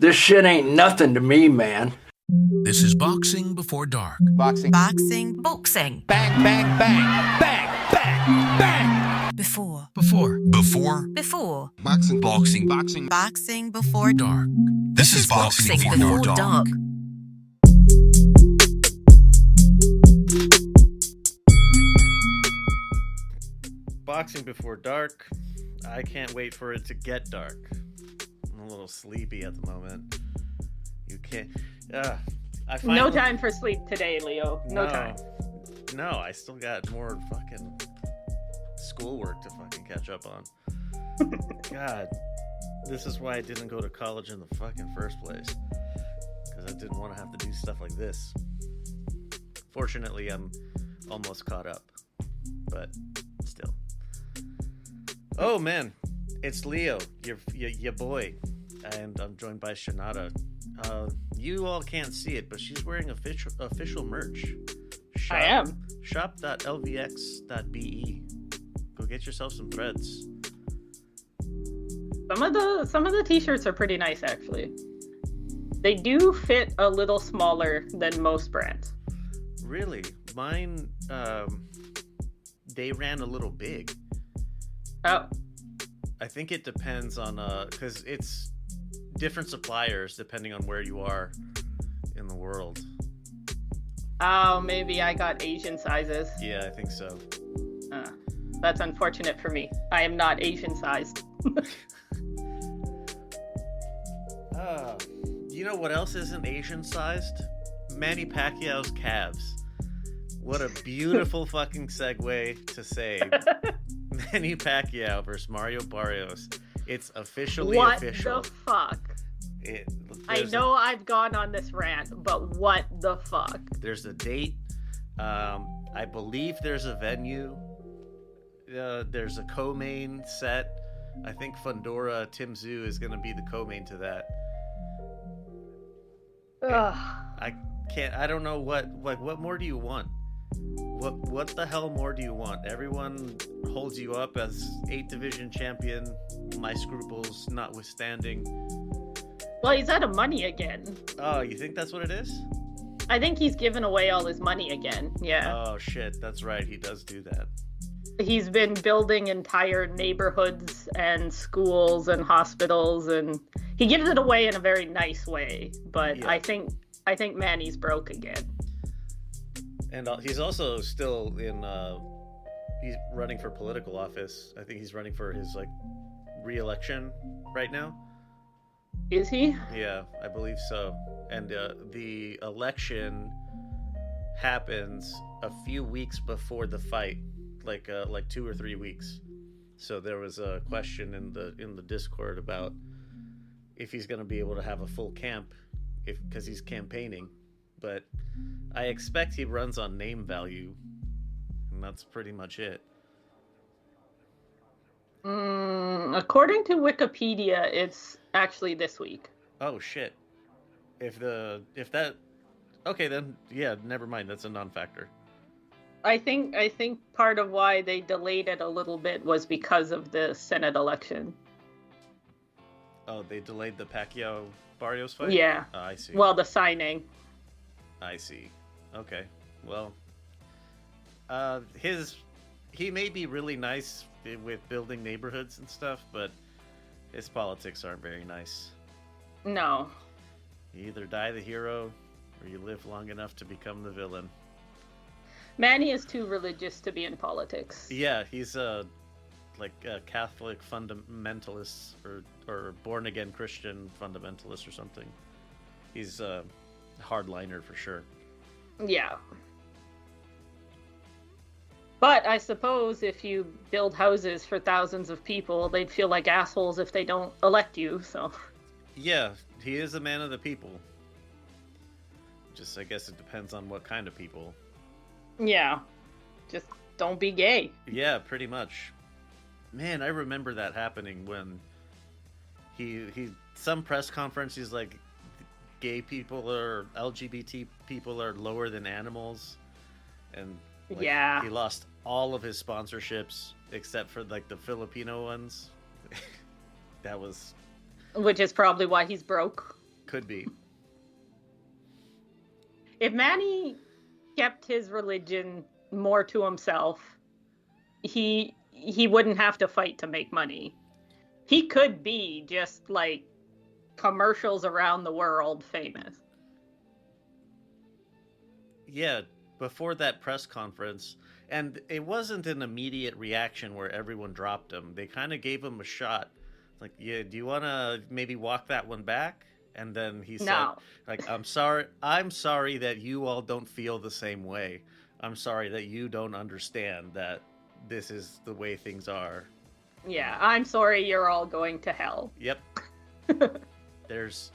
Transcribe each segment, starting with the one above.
This shit ain't nothing to me, man. This is Boxing Before Dark. Boxing. Boxing. Bang, bang, bang. Bang, bang, bang. Before. Boxing. Boxing Before Dark. This is Boxing Before Dark. Boxing Before Dark. I can't wait for it to get dark. I'm a little sleepy at the moment. You can't. I finally... No time for sleep today, Leo. No time. No, I still got more fucking schoolwork to fucking catch up on. God, this is why I didn't go to college in the fucking first place. Because I didn't want to have to do stuff like this. Fortunately, I'm almost caught up. But still. Oh man, it's Leo, your boy. And I'm joined by Shanada. You all can't see it, but she's wearing official merch. I am. Shop.lvx.be. Go get yourself some threads. Some of the t-shirts are pretty nice, actually. They do fit a little smaller than most brands. Really? Mine, they ran a little big. Oh. I think it depends on, because it's different suppliers depending on where you are in the world. Oh, maybe I got Asian sizes. Yeah, I think so. That's unfortunate for me. I am not Asian sized. You know what else isn't Asian sized? Manny Pacquiao's calves. What a beautiful fucking segue to say Manny Pacquiao versus Mario Barrios. It's officially official. What the fuck? I know I've gone on this rant, but what the fuck? There's a date. I believe there's a venue. There's a co-main set. I think Fundora Tim Tszyu is going to be the co-main to that. Ugh. I don't know what more do you want? What the hell more do you want? Everyone holds you up as 8th division champion, my scruples notwithstanding. Well, he's out of money again. Oh, you think that's what it is? I think he's given away all his money again. Yeah. Oh shit, that's right. He does do that. He's been building entire neighborhoods and schools and hospitals, and he gives it away in a very nice way. But yeah. I think Manny's broke again. And he's also still in. He's running for political office. I think he's running for his re-election right now. Is he? Yeah, I believe so. And the election happens a few weeks before the fight, like 2 or 3 weeks. So there was a question in the Discord about if he's going to be able to have a full camp, because he's campaigning. But I expect he runs on name value, and that's pretty much it. According to Wikipedia, it's actually this week. Oh shit! If that, okay then, yeah, never mind. That's a non-factor. I think part of why they delayed it a little bit was because of the Senate election. Oh, they delayed the Pacquiao Barrios fight? Yeah. Oh, I see. Well, the signing. I see. Okay. Well, he may be really nice with building neighborhoods and stuff, but his politics aren't very nice. No. You either die the hero, or you live long enough to become the villain. Manny is too religious to be in politics. Yeah, he's a Catholic fundamentalist or born again Christian fundamentalist or something. He's a hardliner for sure. Yeah. But I suppose if you build houses for thousands of people, they'd feel like assholes if they don't elect you, so. Yeah, he is a man of the people. Just, I guess it depends on what kind of people. Yeah. Just don't be gay. Yeah, pretty much. Man, I remember that happening when some press conference, he's like, gay people or LGBT people are lower than animals. And yeah, he lost all of his sponsorships except for the Filipino ones. That was... Which is probably why he's broke. Could be. If Manny kept his religion more to himself, he wouldn't have to fight to make money. He could be just like commercials around the world famous. Yeah, before that press conference, and it wasn't an immediate reaction where everyone dropped him. They kind of gave him a shot. Like, yeah, do you want to maybe walk that one back? And then he said, like, I'm sorry that you all don't feel the same way. I'm sorry that you don't understand that this is the way things are. Yeah, I'm sorry you're all going to hell. Yep. There's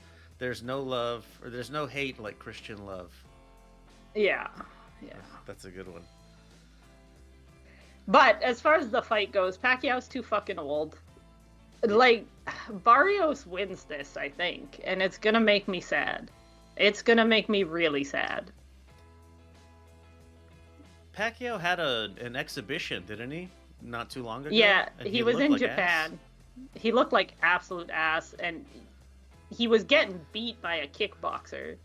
no love, or there's no hate like Christian love. Yeah. That's a good one. But as far as the fight goes, Pacquiao's too fucking old. Like, Barrios wins this, I think, and it's gonna make me sad. It's gonna make me really sad. Pacquiao had an exhibition, didn't he? Not too long ago? Yeah, And he was looked in like Japan. ass. He looked like absolute ass, and he was getting beat by a kickboxer.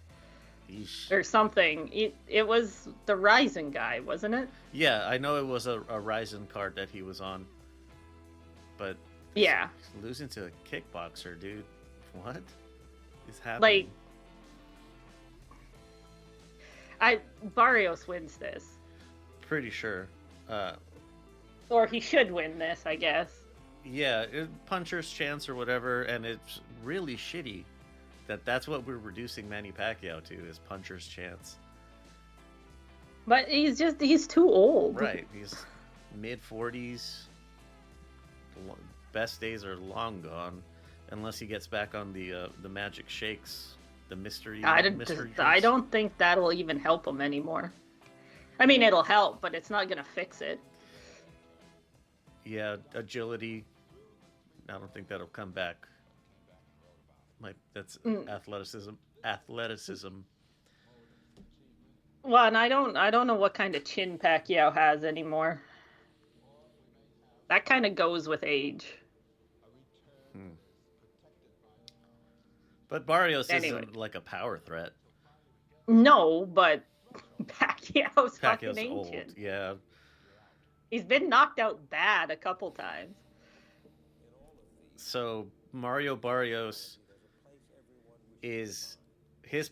Yeesh. Or something. It was the Ryzen guy, wasn't it? Yeah, I know it was a Ryzen card that he was on. But yeah, losing to a kickboxer, dude. What is happening? Like, Barrios wins this. Pretty sure. Or he should win this, I guess. Yeah, puncher's chance or whatever, and it's really shitty that's what we're reducing Manny Pacquiao to, is puncher's chance. But he's too old. Right, he's mid-40s. Best days are long gone, unless he gets back on the magic shakes, the mystery drinks. I don't think that'll even help him anymore. I mean, it'll help, but it's not gonna fix it. Yeah, agility. I don't think that'll come back. That's athleticism. Well, and I don't know what kind of chin Pacquiao has anymore. That kind of goes with age. But Barrios isn't like a power threat. No, but Pacquiao's fucking ancient. Old, yeah. He's been knocked out bad a couple times. So Mario Barrios his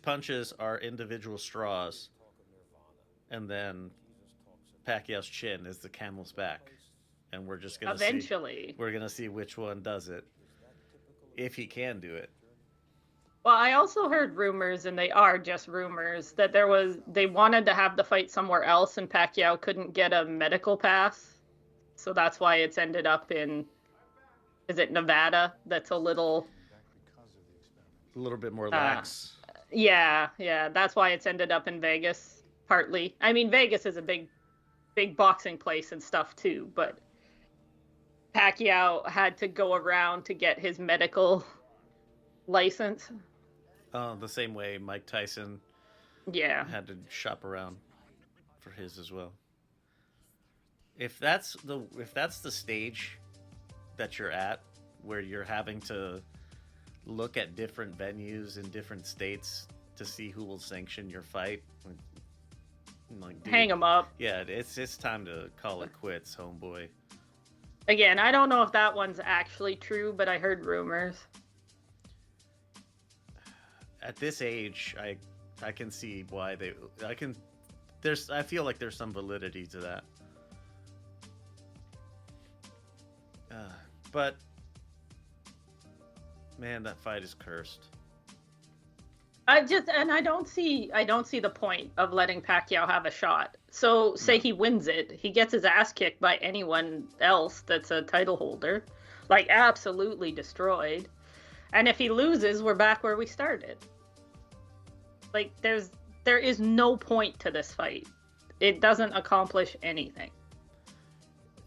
punches are individual straws, and then Pacquiao's chin is the camel's back, and we're just gonna see which one does it, if he can do it. Well, I also heard rumors, and they are just rumors, that they wanted to have the fight somewhere else, and Pacquiao couldn't get a medical pass, so that's why it's ended up in, is it Nevada? That's a little bit more lax. Yeah, that's why it's ended up in Vegas, partly. I mean, Vegas is a big boxing place and stuff too, but Pacquiao had to go around to get his medical license. The same way Mike Tyson had to shop around for his as well. If that's the stage that you're at, where you're having to look at different venues in different states to see who will sanction your fight, like dude, hang them up. Yeah, it's time to call it quits, homeboy. Again, I don't know if that one's actually true, but I heard rumors. At this age, I can see why I feel like there's some validity to that. But man, that fight is cursed. I don't see the point of letting Pacquiao have a shot. So say he wins it, he gets his ass kicked by anyone else that's a title holder, like absolutely destroyed. And if he loses, we're back where we started. Like there is no point to this fight. It doesn't accomplish anything.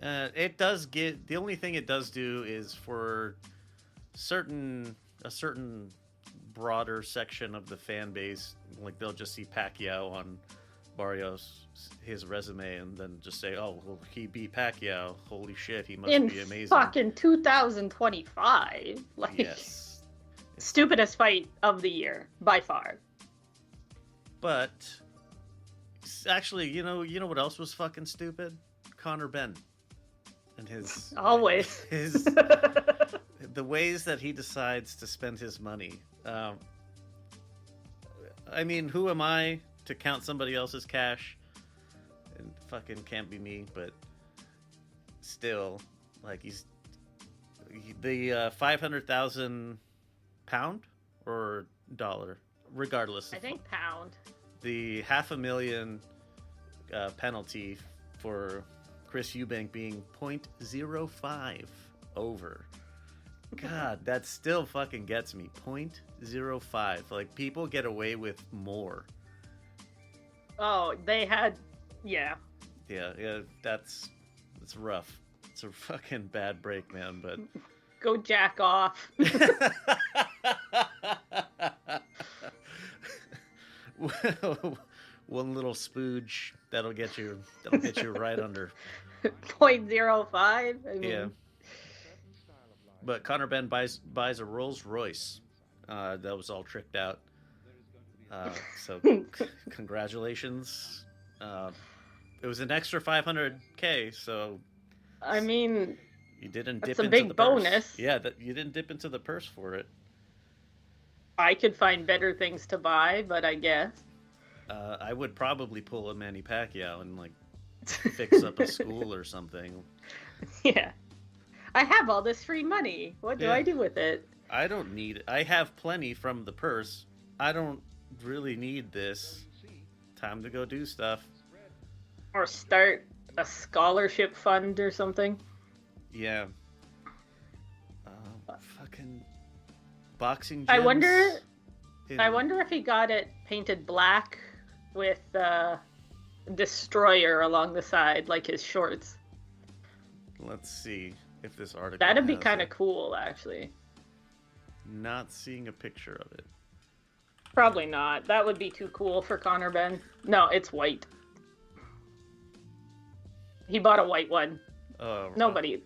The only thing it does do is for a certain broader section of the fan base, like they'll just see Pacquiao on Barrios, his resume, and then just say, "Oh, well, he beat Pacquiao. Holy shit, he must be amazing." In fucking 2025, like. Yes. stupidest fight of the year by far. But actually, you know what else was fucking stupid? Conor Benn and his Always. his the ways that he decides to spend his money. I mean, who am I to count somebody else's cash? It fucking can't be me, but still, like the 500,000 pound or dollar, regardless. I think pound. The $500,000 penalty for Chris Eubank being 0.05 over. God, that still fucking gets me. 0.05. Like, people get away with more. Oh, they had, yeah. Yeah, that's rough. It's a fucking bad break, man, but... Go jack off. One little spooge that'll get you right under 0.05. I mean, yeah. But Conor Benn buys a Rolls Royce. That was all tricked out. So congratulations. It was an extra $500K. So I mean, you didn't dip that's a into big the purse. bonus. Yeah, you didn't dip into the purse for it. I could find better things to buy, but I guess. I would probably pull a Manny Pacquiao and like fix up a school or something. Yeah. I have all this free money. What do I do with it? I don't need it. I have plenty from the purse. I don't really need this. Time to go do stuff. Or start a scholarship fund or something. Yeah. Fucking boxing gyms. I wonder if he got it painted black with Destroyer along the side, like his shorts. Let's see if this article. That'd be has kind of it. cool, actually. Not seeing a picture of it. Probably not. That would be too cool for Conor Benn. No, it's white. He bought a white one. Oh. Nobody.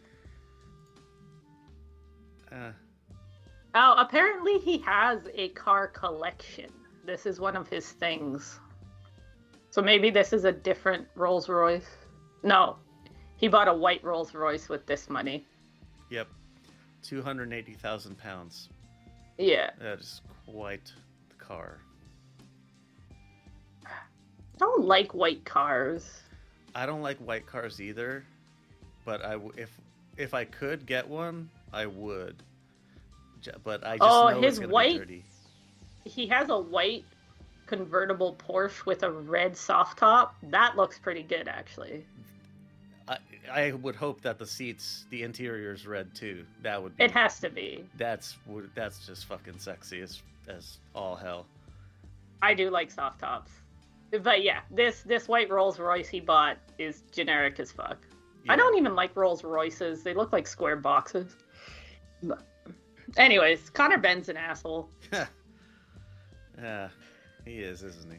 Oh, apparently he has a car collection. This is one of his things. So maybe this is a different Rolls Royce. No, he bought a white Rolls Royce with this money. Yep. 280,000 pounds. Yeah. That is quite the car. I don't like white cars. I don't like white cars either, but if I could get one, I would. But I just know his it's gonna white. be dirty. He has a white convertible Porsche with a red soft top. That looks pretty good, actually. I would hope that the interior's red too. That would be. It has to be. That's just fucking sexy as all hell. I do like soft tops. But yeah, this white Rolls Royce he bought is generic as fuck. Yeah. I don't even like Rolls Royces. They look like square boxes. But anyways, Conor Benn's an asshole. Yeah, he is, isn't he?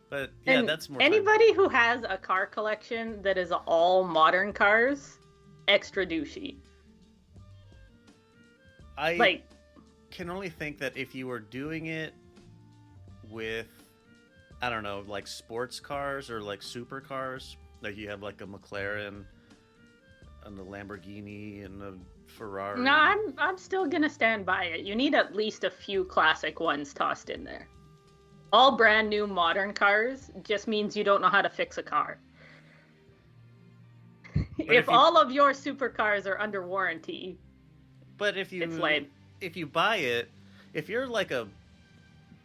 But yeah, And that's more. anybody who has a car collection that is all modern cars, extra douchey. I can only think that if you were doing it with, I don't know, like sports cars or like supercars, like you have like a McLaren and a Lamborghini and a Ferrari. No, I'm still gonna stand by it. You need at least a few classic ones tossed in there. All brand new modern cars just means you don't know how to fix a car. If all of your supercars are under warranty, but it's lame. If you buy it, if you're like a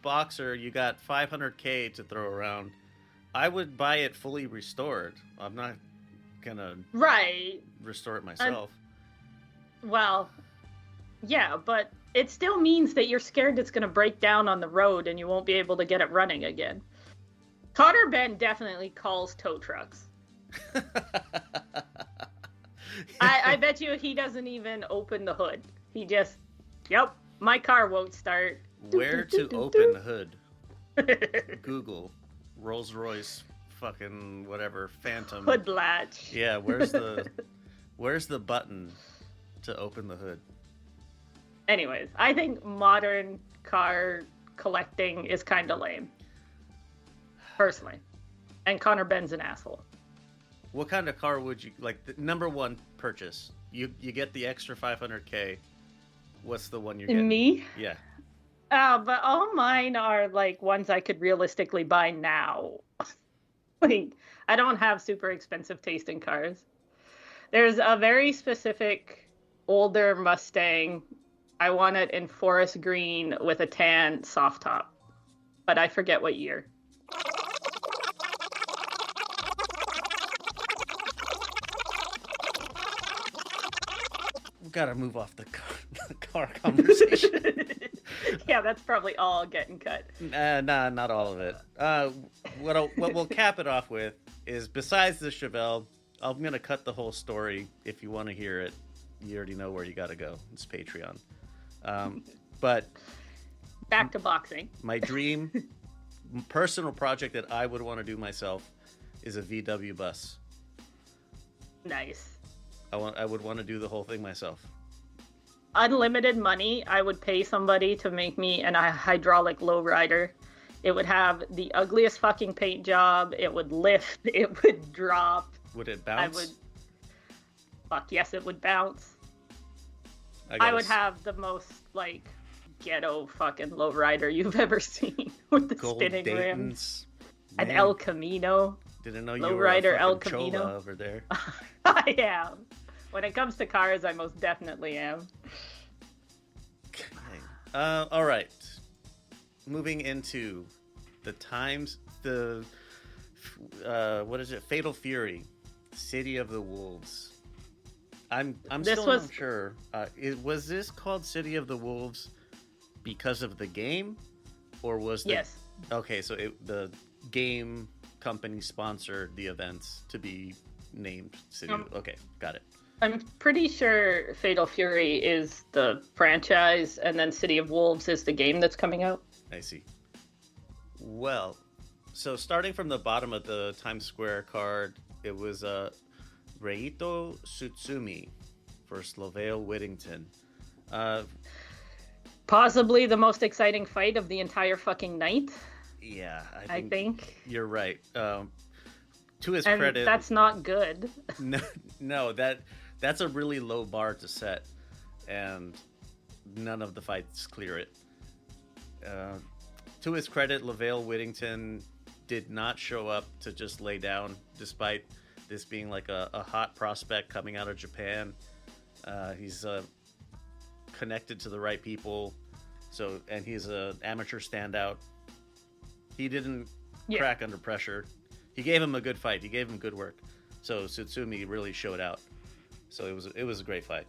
boxer, you got $500K to throw around, I would buy it fully restored. I'm not gonna restore it myself. Well, yeah, but it still means that you're scared it's going to break down on the road and you won't be able to get it running again. Conor Benn definitely calls tow trucks. I bet you he doesn't even open the hood. He just, yep, my car won't start. Where to open the hood? Google Rolls Royce fucking whatever Phantom hood latch. Yeah, where's the button to open the hood? Anyways, I think modern car collecting is kind of lame. Personally. And Connor Ben's an asshole. What kind of car would you like? The number one purchase. You get the extra $500K. What's the one you're getting? Me? Yeah. But all mine are like ones I could realistically buy now. Like, I don't have super expensive taste in cars. There's a very specific older Mustang. I want it in forest green with a tan soft top, but I forget what year. We gotta move off the car conversation. Yeah, that's probably all getting cut. Nah, not all of it. What we'll cap it off with is, besides the Chevelle, I'm gonna cut the whole story. If you want to hear it, you already know where you gotta go. It's Patreon. But back to boxing. My dream, personal project that I would want to do myself is a VW bus. Nice. I would want to do the whole thing myself. Unlimited money, I would pay somebody to make me a hydraulic lowrider. It would have the ugliest fucking paint job. It would lift. It would drop. Would it bounce? Fuck yes, it would bounce. I would have the most like ghetto fucking lowrider you've ever seen with the gold spinning Dayton's. rims. An El Camino. Didn't know you Lowrider were a El fucking Camino. chola over there. I am. When it comes to cars, I most definitely am. All right. Moving into the what is it? Fatal Fury, City of the Wolves. I'm still not sure. Was this called City of the Wolves because of the game, or was yes? Okay, so the game company sponsored the events to be named City. Okay, got it. I'm pretty sure Fatal Fury is the franchise, and then City of Wolves is the game that's coming out. I see. Well, so starting from the bottom of the Times Square card, it was Reito Tsutsumi versus Lavelle Whittington. Possibly the most exciting fight of the entire fucking night. Yeah, I think you're right. To his and credit, that's not good. No, that's a really low bar to set, and none of the fights clear it. To his credit, Lavelle Whittington did not show up to just lay down, despite this being like a hot prospect coming out of Japan. He's connected to the right people, and he's an amateur standout. He didn't crack under pressure. He gave him a good fight. He gave him good work. So Tsutsumi really showed out. So it was a great fight.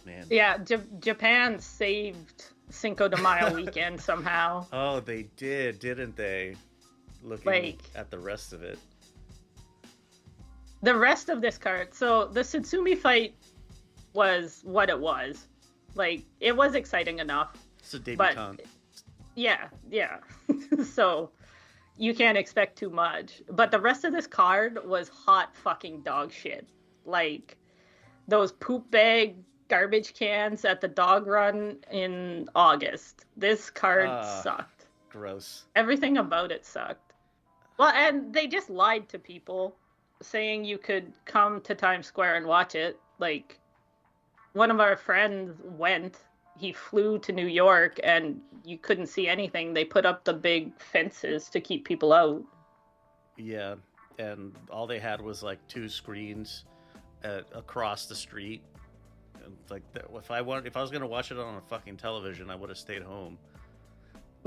Man. Yeah, Japan saved Cinco de Mayo weekend somehow. Oh, they did, didn't they? Looking at the rest of it. The rest of this card. So the Tsutsumi fight was what it was. Like, it was exciting enough. It's a debutante. But, yeah. So you can't expect too much. But the rest of this card was hot fucking dog shit. Like, those poop bag garbage cans at the dog run in August. This card sucked. Gross. Everything about it sucked. Well, and they just lied to people, saying you could come to Times Square and watch it. Like, one of our friends went. He flew to New York, and you couldn't see anything. They put up the big fences to keep people out. Yeah, and all they had was like 2 screens across the street. And like, if I was gonna watch it on a fucking television, I would have stayed home.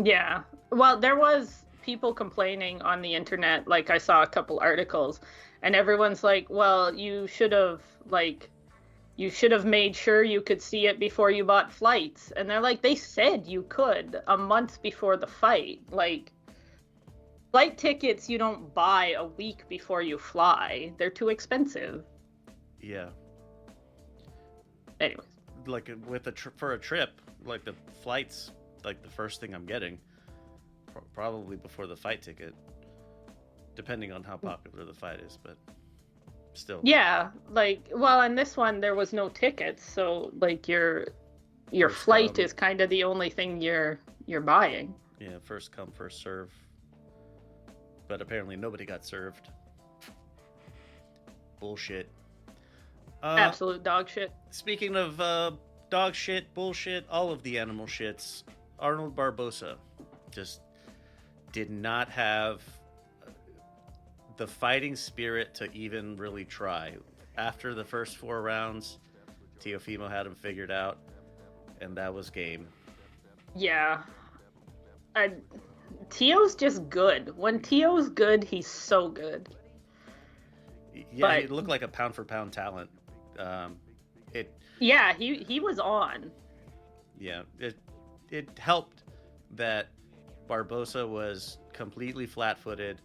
Yeah, well, there was people complaining on the internet. Like, I saw a couple articles, and everyone's like, "Well, you should have made sure you could see it before you bought flights." And they're like, they said you could a month before the fight. Like, flight tickets you don't buy a week before you fly. They're too expensive. Yeah. Anyways. Like, for a trip, like, the flight's like the first thing I'm getting. Probably before the fight ticket. Depending on how popular the fight is, but Still. Yeah, like, well, in this one there was no tickets, so like your First flight come. is kind of the only thing you're buying. Yeah, first come, first serve. But apparently nobody got served. Bullshit. Absolute dog shit. Speaking of dog shit, bullshit, all of the animal shits, Arnold Barbosa just did not have the fighting spirit to even really try. After the first 4 rounds, Teofimo had him figured out, and that was game. Yeah. Tio's just good. When Tio's good, he's so good. Yeah, But- he looked like a pound for pound talent. Yeah, he was on. Yeah, it helped that Barbosa was completely flat-footed,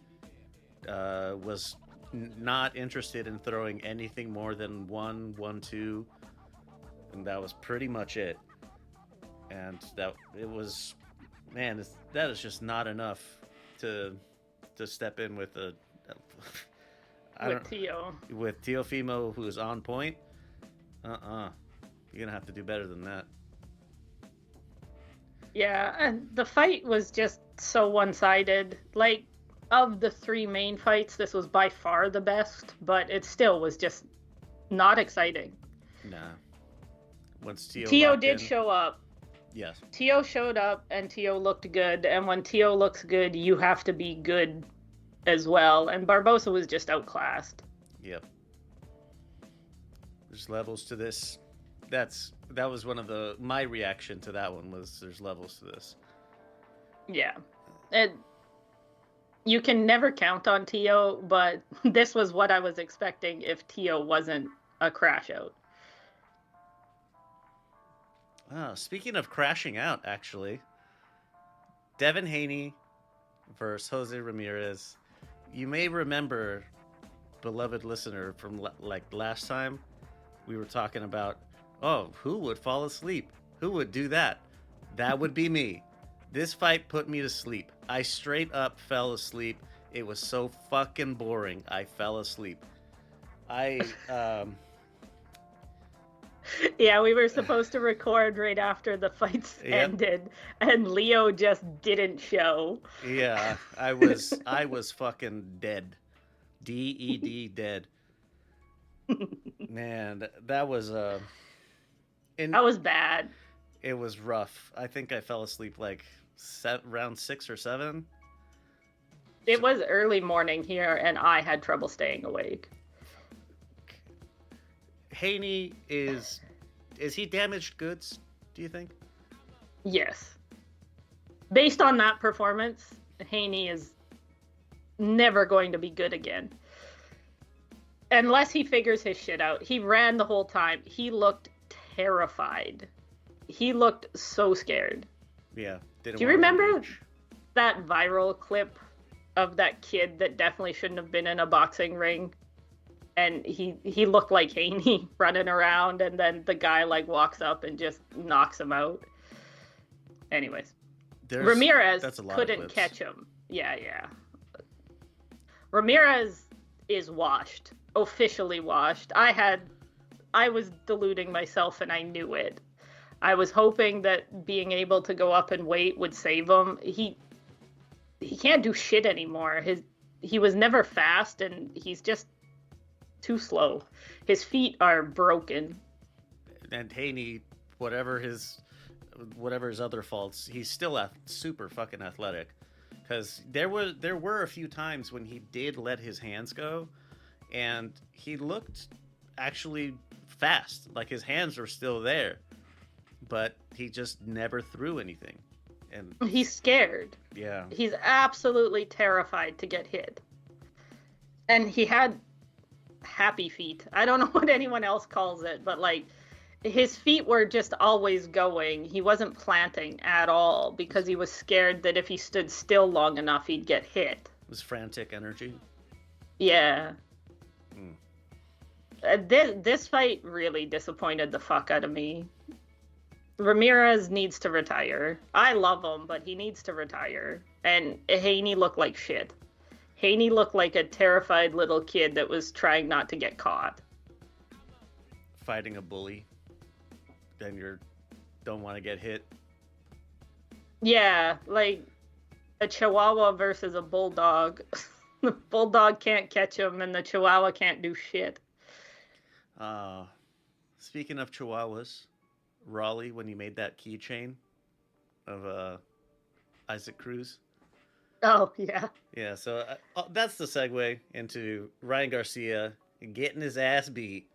was not interested in throwing anything more than 1-1-2, and that was pretty much it. And that it was, man, that is just not enough to step in with a With Tio. with Teofimo, who is on point. You're gonna have to do better than that. Yeah, and the fight was just so one-sided. Like, of the 3 main fights, this was by far the best, but it still was just not exciting. Nah. Once Tio Tio locked in, show up. yes. Tio showed up, and Tio looked good. And when Tio looks good, you have to be good as well. And Barbosa was just outclassed. Yep. There's levels to this. That was one of my reaction to that one was there's levels to this. Yeah. You can never count on Tio, but this was what I was expecting if Tio wasn't a crash out. Speaking of crashing out, actually, Devin Haney versus Jose Ramirez. You may remember, beloved listener, from like last time, we were talking about, who would fall asleep? Who would do that? That would be me. This fight put me to sleep. I straight up fell asleep. It was so fucking boring. I fell asleep. Yeah, we were supposed to record right after the fights ended, and Leo just didn't show. Yeah, I was fucking dead. DED dead. Man, that was That was bad. It was rough. I think I fell asleep like round 6 or 7. It was early morning here, and I had trouble staying awake. Haney is he damaged goods, do you think? Yes. Based on that performance, Haney is never going to be good again. Unless he figures his shit out. He ran the whole time. He looked terrified. He looked so scared. Yeah. Do you remember that viral clip of that kid that definitely shouldn't have been in a boxing ring? And he looked like Haney running around, and then the guy like walks up and just knocks him out. Anyways, Ramirez couldn't catch him. Yeah. Ramirez is washed, officially washed. I was deluding myself, and I knew it. I was hoping that being able to go up and wait would save him. He can't do shit anymore. He was never fast, and he's just too slow. His feet are broken. And Haney, whatever his other faults, he's still super fucking athletic. Because there were a few times when he did let his hands go, and he looked actually fast. Like his hands were still there, but he just never threw anything. And he's scared. Yeah. He's absolutely terrified to get hit. And he had happy feet. I don't know what anyone else calls it, but like his feet were just always going. He wasn't planting at all because he was scared that if he stood still long enough, he'd get hit. It was frantic energy. Yeah. This fight really disappointed the fuck out of me. Ramirez needs to retire. I love him, but he needs to retire. And Haney looked like shit. Haney looked like a terrified little kid that was trying not to get caught. Fighting a bully, then you don't want to get hit. Yeah, like a Chihuahua versus a Bulldog. The Bulldog can't catch him, and the Chihuahua can't do shit. Speaking of Chihuahuas, Raleigh, when you made that keychain of Isaac Cruz. Oh, yeah. Yeah, so that's the segue into Ryan Garcia getting his ass beat.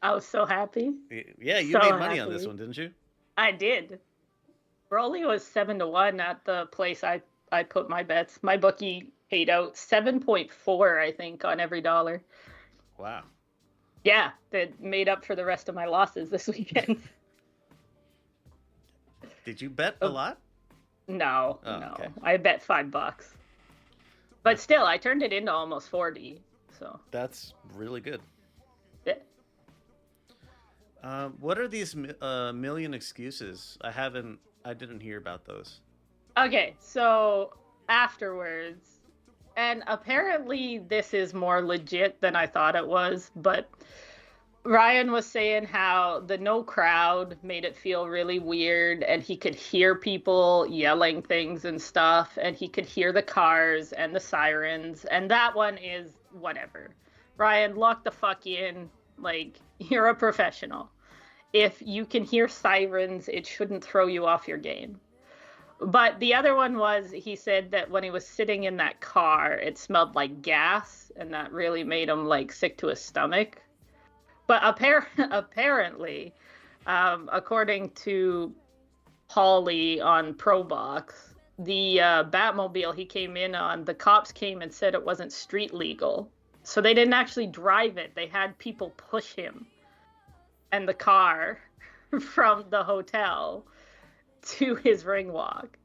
I was so happy. Yeah, you So made money on happy. this one, didn't you? I did. Rolly was 7-1 at the place I put my bets. My bookie paid out 7.4, I think, on every dollar. Wow. Yeah, that made up for the rest of my losses this weekend. Did you bet a lot? No, Oh, no. okay. I bet $5. But still, I turned it into almost 40. So That's really good. yeah. What are these million excuses? I didn't hear about those. Okay, so afterwards, and apparently this is more legit than I thought it was, but Ryan was saying how the no crowd made it feel really weird, and he could hear people yelling things and stuff, and he could hear the cars and the sirens, and that one is whatever. Ryan, lock the fuck in. Like, you're a professional. If you can hear sirens, it shouldn't throw you off your game. But the other one was, he said that when he was sitting in that car, it smelled like gas, and that really made him, like, sick to his stomach. But apparently, according to Paulie on ProBox, the Batmobile he came in on, the cops came and said it wasn't street legal. So they didn't actually drive it. They had people push him and the car from the hotel to his ring walk.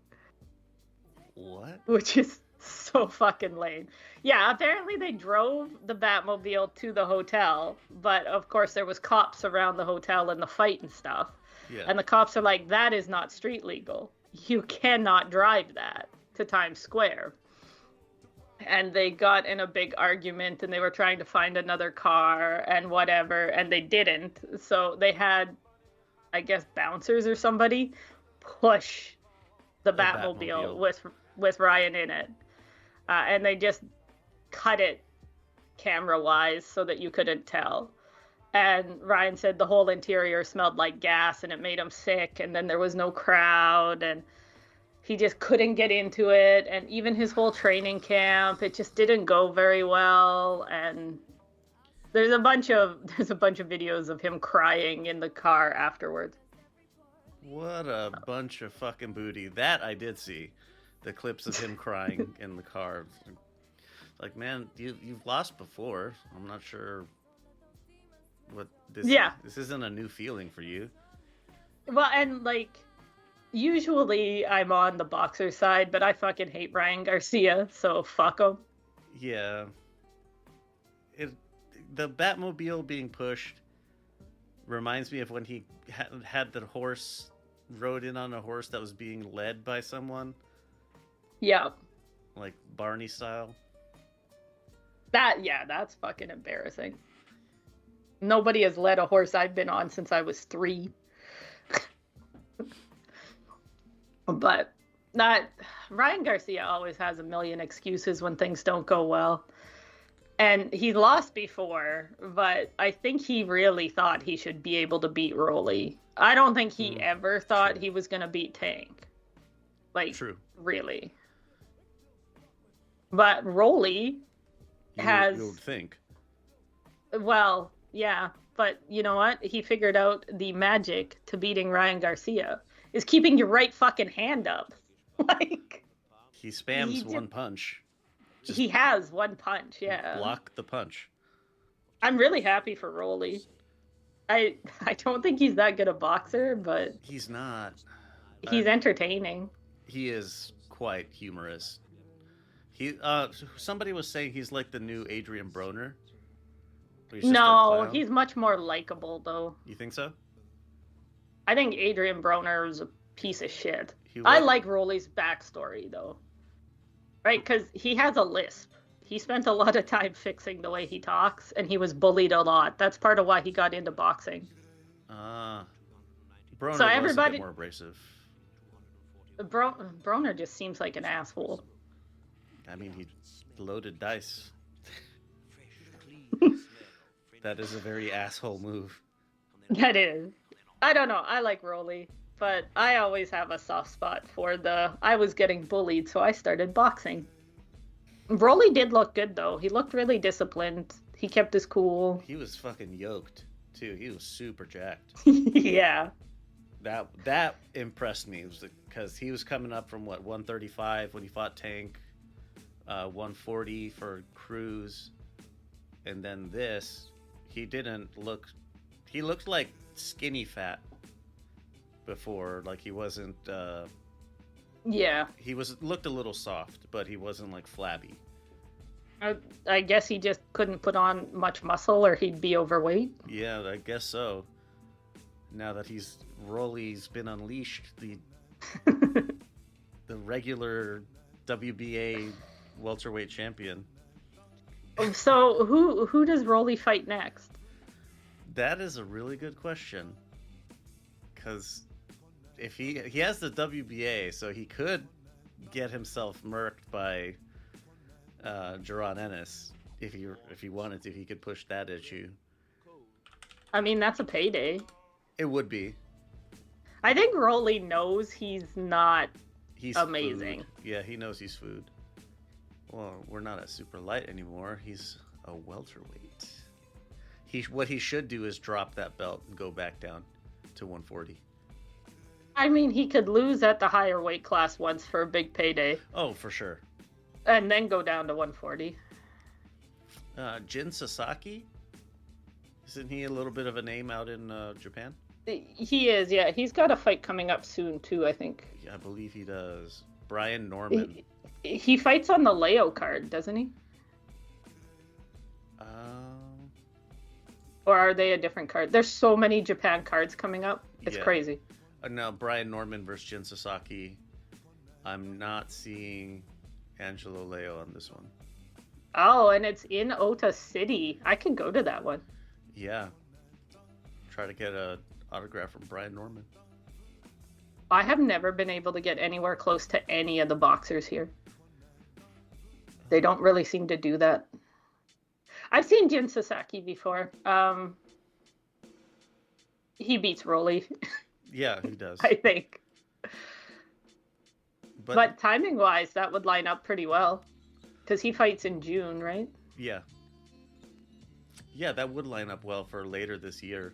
What? Which is so fucking lame. Yeah, apparently they drove the Batmobile to the hotel, but of course there was cops around the hotel in the fight and stuff. Yeah. And the cops are like, that is not street legal. You cannot drive that to Times Square. And they got in a big argument, and they were trying to find another car and whatever, and they didn't. So they had, I guess, bouncers or somebody push the Batmobile with Ryan in it. And they just cut it camera-wise so that you couldn't tell. And Ryan said the whole interior smelled like gas, and it made him sick, and then there was no crowd, and he just couldn't get into it. And even his whole training camp, it just didn't go very well. And there's a bunch of videos of him crying in the car afterwards. What a bunch of fucking booty. That I did see. The clips of him crying in the car. Like, man, you've lost before. I'm not sure what this is. This isn't a new feeling for you. Well, and like, usually I'm on the boxer side, but I fucking hate Ryan Garcia, so fuck him. Yeah. The Batmobile being pushed reminds me of when he had the horse, rode in on a horse that was being led by someone. Yeah. Like Barney style. That's fucking embarrassing. Nobody has led a horse I've been on since I was 3. But Ryan Garcia always has a million excuses when things don't go well. And he lost before, but I think he really thought he should be able to beat Rolly. I don't think he ever thought he was going to beat Tank. Like, True. Really. But Rolly has... You would think. Well, yeah. But you know what? He figured out the magic to beating Ryan Garcia is keeping your right fucking hand up. Like... He spams one punch. He has one punch, yeah. Block the punch. I'm really happy for Rolly. I don't think he's that good a boxer, but He's not. he's entertaining. He is quite humorous. Somebody was saying he's like the new Adrian Broner. He's just a No, clown. he's much more likable, though. You think so? I think Adrian Broner is a piece of shit. He I was- like Rolly's backstory, though. Right? Because he has a lisp. He spent a lot of time fixing the way he talks, and he was bullied a lot. That's part of why he got into boxing. Broner So was a everybody- bit more abrasive. Broner just seems like an asshole. I mean, he loaded dice. That is a very asshole move. That is. I don't know. I like Rolly, but I always have a soft spot for I was getting bullied, so I started boxing. Rolly did look good, though. He looked really disciplined. He kept his cool. He was fucking yoked, too. He was super jacked. Yeah. That impressed me, because he was coming up from, 135 when he fought Tank, 140 for Cruz, and then this, he looked like skinny fat before, like he wasn't, Yeah. he looked a little soft, but he wasn't like flabby. I guess he just couldn't put on much muscle or he'd be overweight. Yeah, I guess so. Now that Rolly's been unleashed, the regular WBA welterweight champion. So who does Rolly fight next? That is a really good question. Because if he has the WBA, so he could get himself murked by Jaron Ennis. If he wanted to, he could push that issue. I mean, that's a payday. It would be. I think Rolly knows he's not He's amazing. Food. Yeah, he knows he's food. Well, we're not at super light anymore. He's a welterweight. What he should do is drop that belt and go back down to 140. I mean, he could lose at the higher weight class once for a big payday. Oh, for sure. And then go down to 140. Jin Sasaki? Isn't he a little bit of a name out in Japan? He is, yeah. He's got a fight coming up soon, too, I think. Yeah, I believe he does. Brian Norman. He fights on the Leo card, doesn't he? Or are they a different card? There's so many Japan cards coming up. It's crazy. No, Brian Norman versus Jin Sasaki. I'm not seeing Angelo Leo on this one. Oh, and it's in Ota City. I can go to that one. Yeah. Try to get an autograph from Brian Norman. I have never been able to get anywhere close to any of the boxers here. They don't really seem to do that. I've seen Jin Sasaki before. He beats Rolly. Yeah, he does. I think. But timing-wise, that would line up pretty well. Because he fights in June, right? Yeah. Yeah, that would line up well for later this year.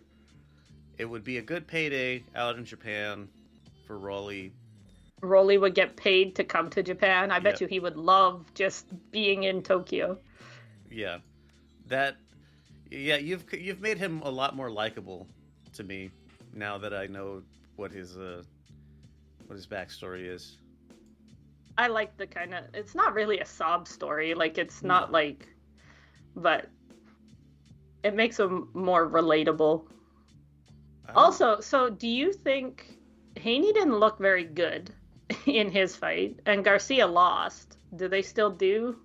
It would be a good payday out in Japan for Rolly. Rolly would get paid to come to Japan. I bet you he would love just being in Tokyo. Yeah. You've made him a lot more likable to me now that I know what his backstory is. I like the kind of, it's not really a sob story, like it's not like, but it makes him more relatable. Also, so do you think Haney didn't look very good in his fight and Garcia lost? Do they still do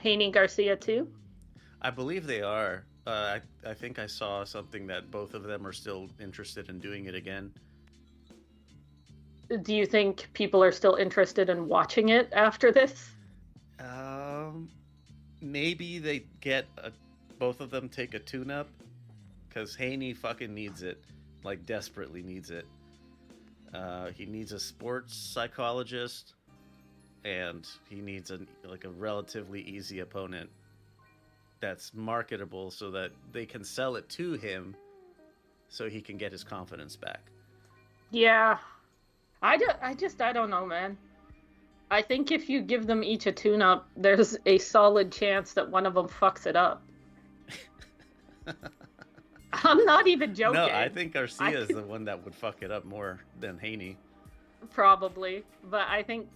Haney Garcia too? I believe they are. I think I saw something that both of them are still interested in doing it again. Do you think people are still interested in watching it after this? Maybe they get both of them take a tune-up, because Haney fucking needs it, like desperately needs it. He needs a sports psychologist, and he needs a relatively easy opponent that's marketable so that they can sell it to him so he can get his confidence back. Yeah. I don't know, man. I think if you give them each a tune-up, there's a solid chance that one of them fucks it up. I'm not even joking. No, I think Garcia is the one that would fuck it up more than Haney. Probably. But I think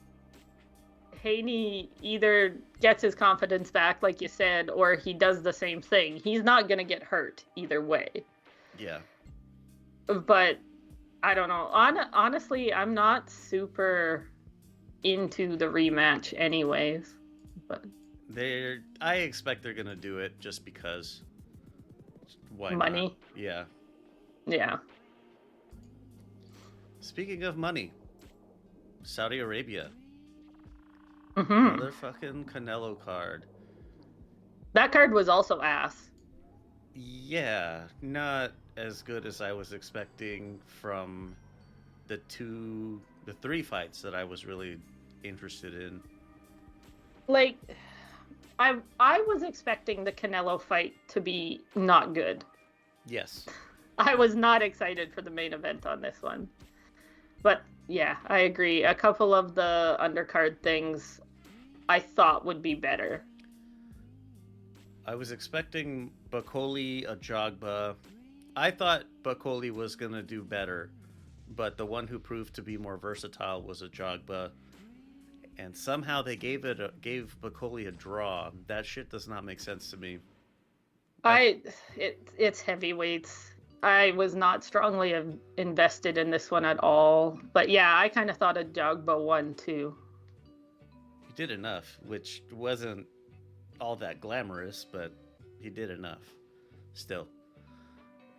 Haney either gets his confidence back, like you said, or he does the same thing. He's not going to get hurt either way. Yeah. But I don't know. Honestly, I'm not super into the rematch anyways. But I expect they're gonna do it just because. Why Money. not? Yeah. Yeah. Speaking of money, Saudi Arabia. Mm-hmm. Another fucking Canelo card. That card was also ass. Yeah, not as good as I was expecting from the 3 fights that I was really interested in. Like, I was expecting the Canelo fight to be not good. Yes. I was not excited for the main event on this one. But yeah, I agree. A couple of the undercard things I thought would be better. I was expecting Bakoli, Ajagba. I thought Bakoli was going to do better, but the one who proved to be more versatile was Ajagba. And somehow they gave Bakoli a draw. That shit does not make sense to me. It's heavyweights. I was not strongly invested in this one at all. But yeah, I kind of thought Ajagba won too. He did enough, which wasn't all that glamorous, but he did enough. Still.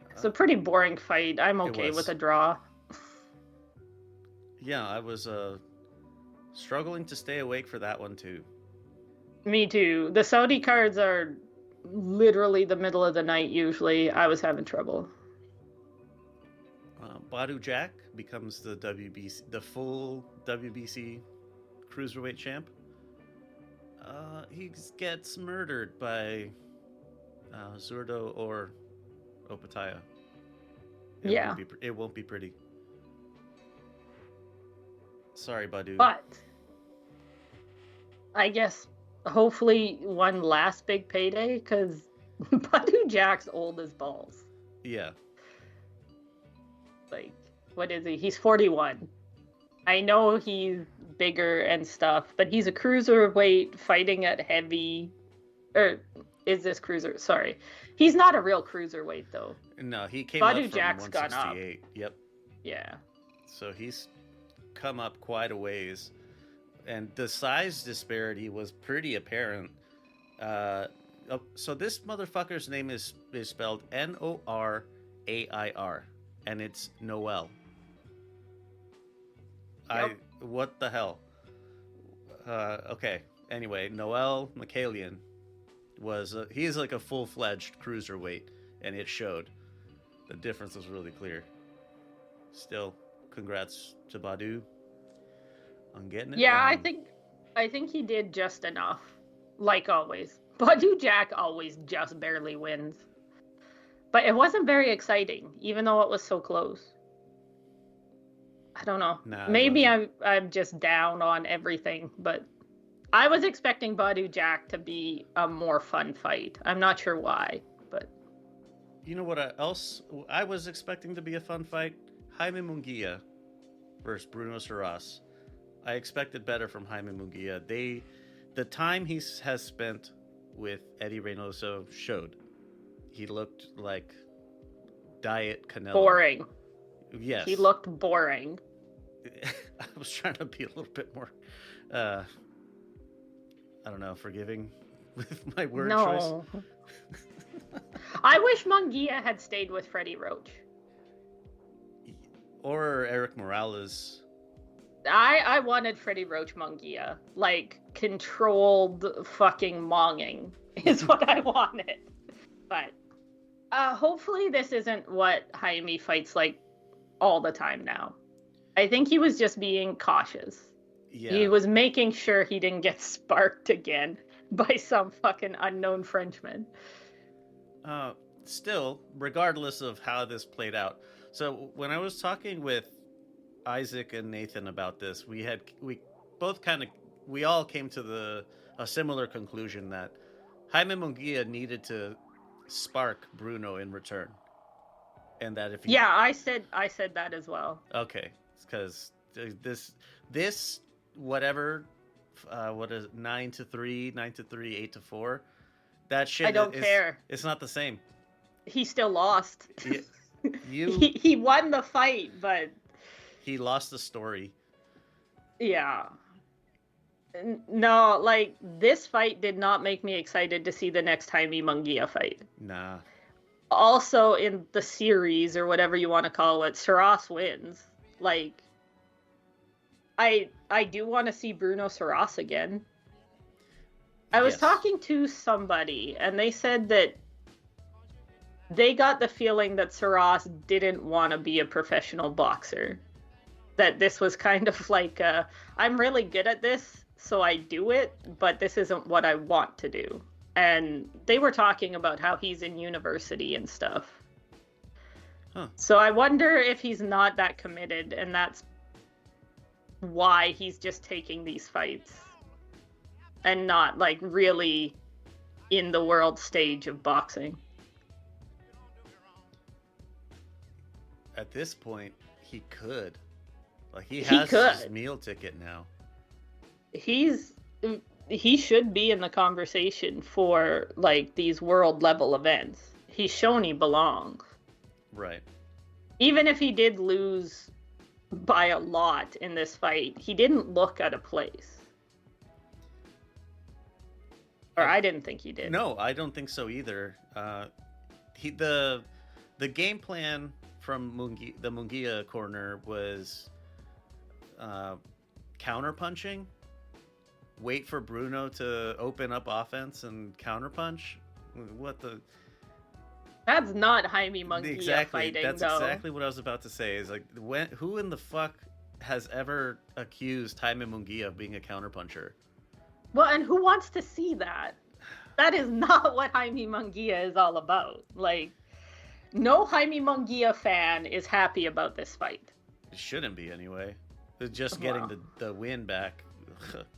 It's a pretty boring fight. I'm okay with a draw. Yeah, I was struggling to stay awake for that one too. Me too. The Saudi cards are literally the middle of the night usually. I was having trouble. Badu Jack becomes the full WBC cruiserweight champ. He gets murdered by Zurdo or Opataya. It won't be pretty. Sorry, Badu. But I guess hopefully one last big payday, because Badu Jack's old as balls. Yeah. Like, what is he? He's 41. I know he's bigger and stuff, but he's a cruiserweight fighting at heavy. Or is this cruiser? Sorry. He's not a real cruiserweight, though. No, he came Badu up from Jack's 168. gone up. Yep. Yeah. So he's come up quite a ways. And the size disparity was pretty apparent. So this motherfucker's name is spelled Norair, and it's Noel. Yep. What the hell? Okay. Anyway, Noel Mikhailian he's like a full-fledged cruiserweight, and it showed. The difference was really clear. Still, congrats to Badu on getting it. Yeah, done. I think he did just enough. Like always. Badu Jack always just barely wins. But it wasn't very exciting, even though it was so close. I don't know. Nah, Maybe I'm just down on everything, but I was expecting Badu Jack to be a more fun fight. I'm not sure why, but You know what else I was expecting to be a fun fight? Jaime Munguia versus Bruno Saras. I expected better from Jaime Munguia. The time he has spent with Eddie Reynoso showed. He looked like Diet Canelo. boring. Yes. He looked boring. I was trying to be a little bit more, I don't know, forgiving with my word choice. I wish Munguia had stayed with Freddie Roach. Or Eric Morales. I wanted Freddie Roach Munguia. Like, controlled fucking monging is what I wanted. But hopefully this isn't what Jaime fights like all the time now. I think he was just being cautious. Yeah. He was making sure he didn't get sparked again by some fucking unknown Frenchman. Still, regardless of how this played out. So when I was talking with Isaac and Nathan about this, we all came to a similar conclusion that Jaime Munguia needed to spark Bruno in return. And that if he... Yeah, I said that as well. Okay, because this whatever, what is it, 9-3, 9-3, 8-4, that shit. I don't care. It's not the same. He still lost. You he won the fight, but he lost the story. yeah. No, like, this fight did not make me excited to see the next Jaime Munguia fight. Nah. Also, in the series, or whatever you want to call it, Saras wins. Like, I do want to see Bruno Saras again. I was talking to somebody, and they said that they got the feeling that Saras didn't want to be a professional boxer. That this was kind of like, I'm really good at this, so I do it, but this isn't what I want to do. And they were talking about how he's in university and stuff. Huh. So I wonder if he's not that committed, and that's why he's just taking these fights and not, like, really in the world stage of boxing. At this point, he could. Like, he has his meal ticket now. He should be in the conversation for, like, these world level events. He's shown he belongs. Right. Even if he did lose by a lot in this fight, he didn't look out of place. Or I didn't think he did. No, I don't think so either. The game plan from the Munguia corner was counterpunching. Wait for Bruno to open up offense and counterpunch. What the? That's not Jaime Munguia fighting, That's though. exactly what I was about to say. Is like, who in the fuck has ever accused Jaime Munguia of being a counterpuncher? Well, and who wants to see that? That is not what Jaime Munguia is all about. Like, no Jaime Munguia fan is happy about this fight. It shouldn't be anyway. It's just getting the win back,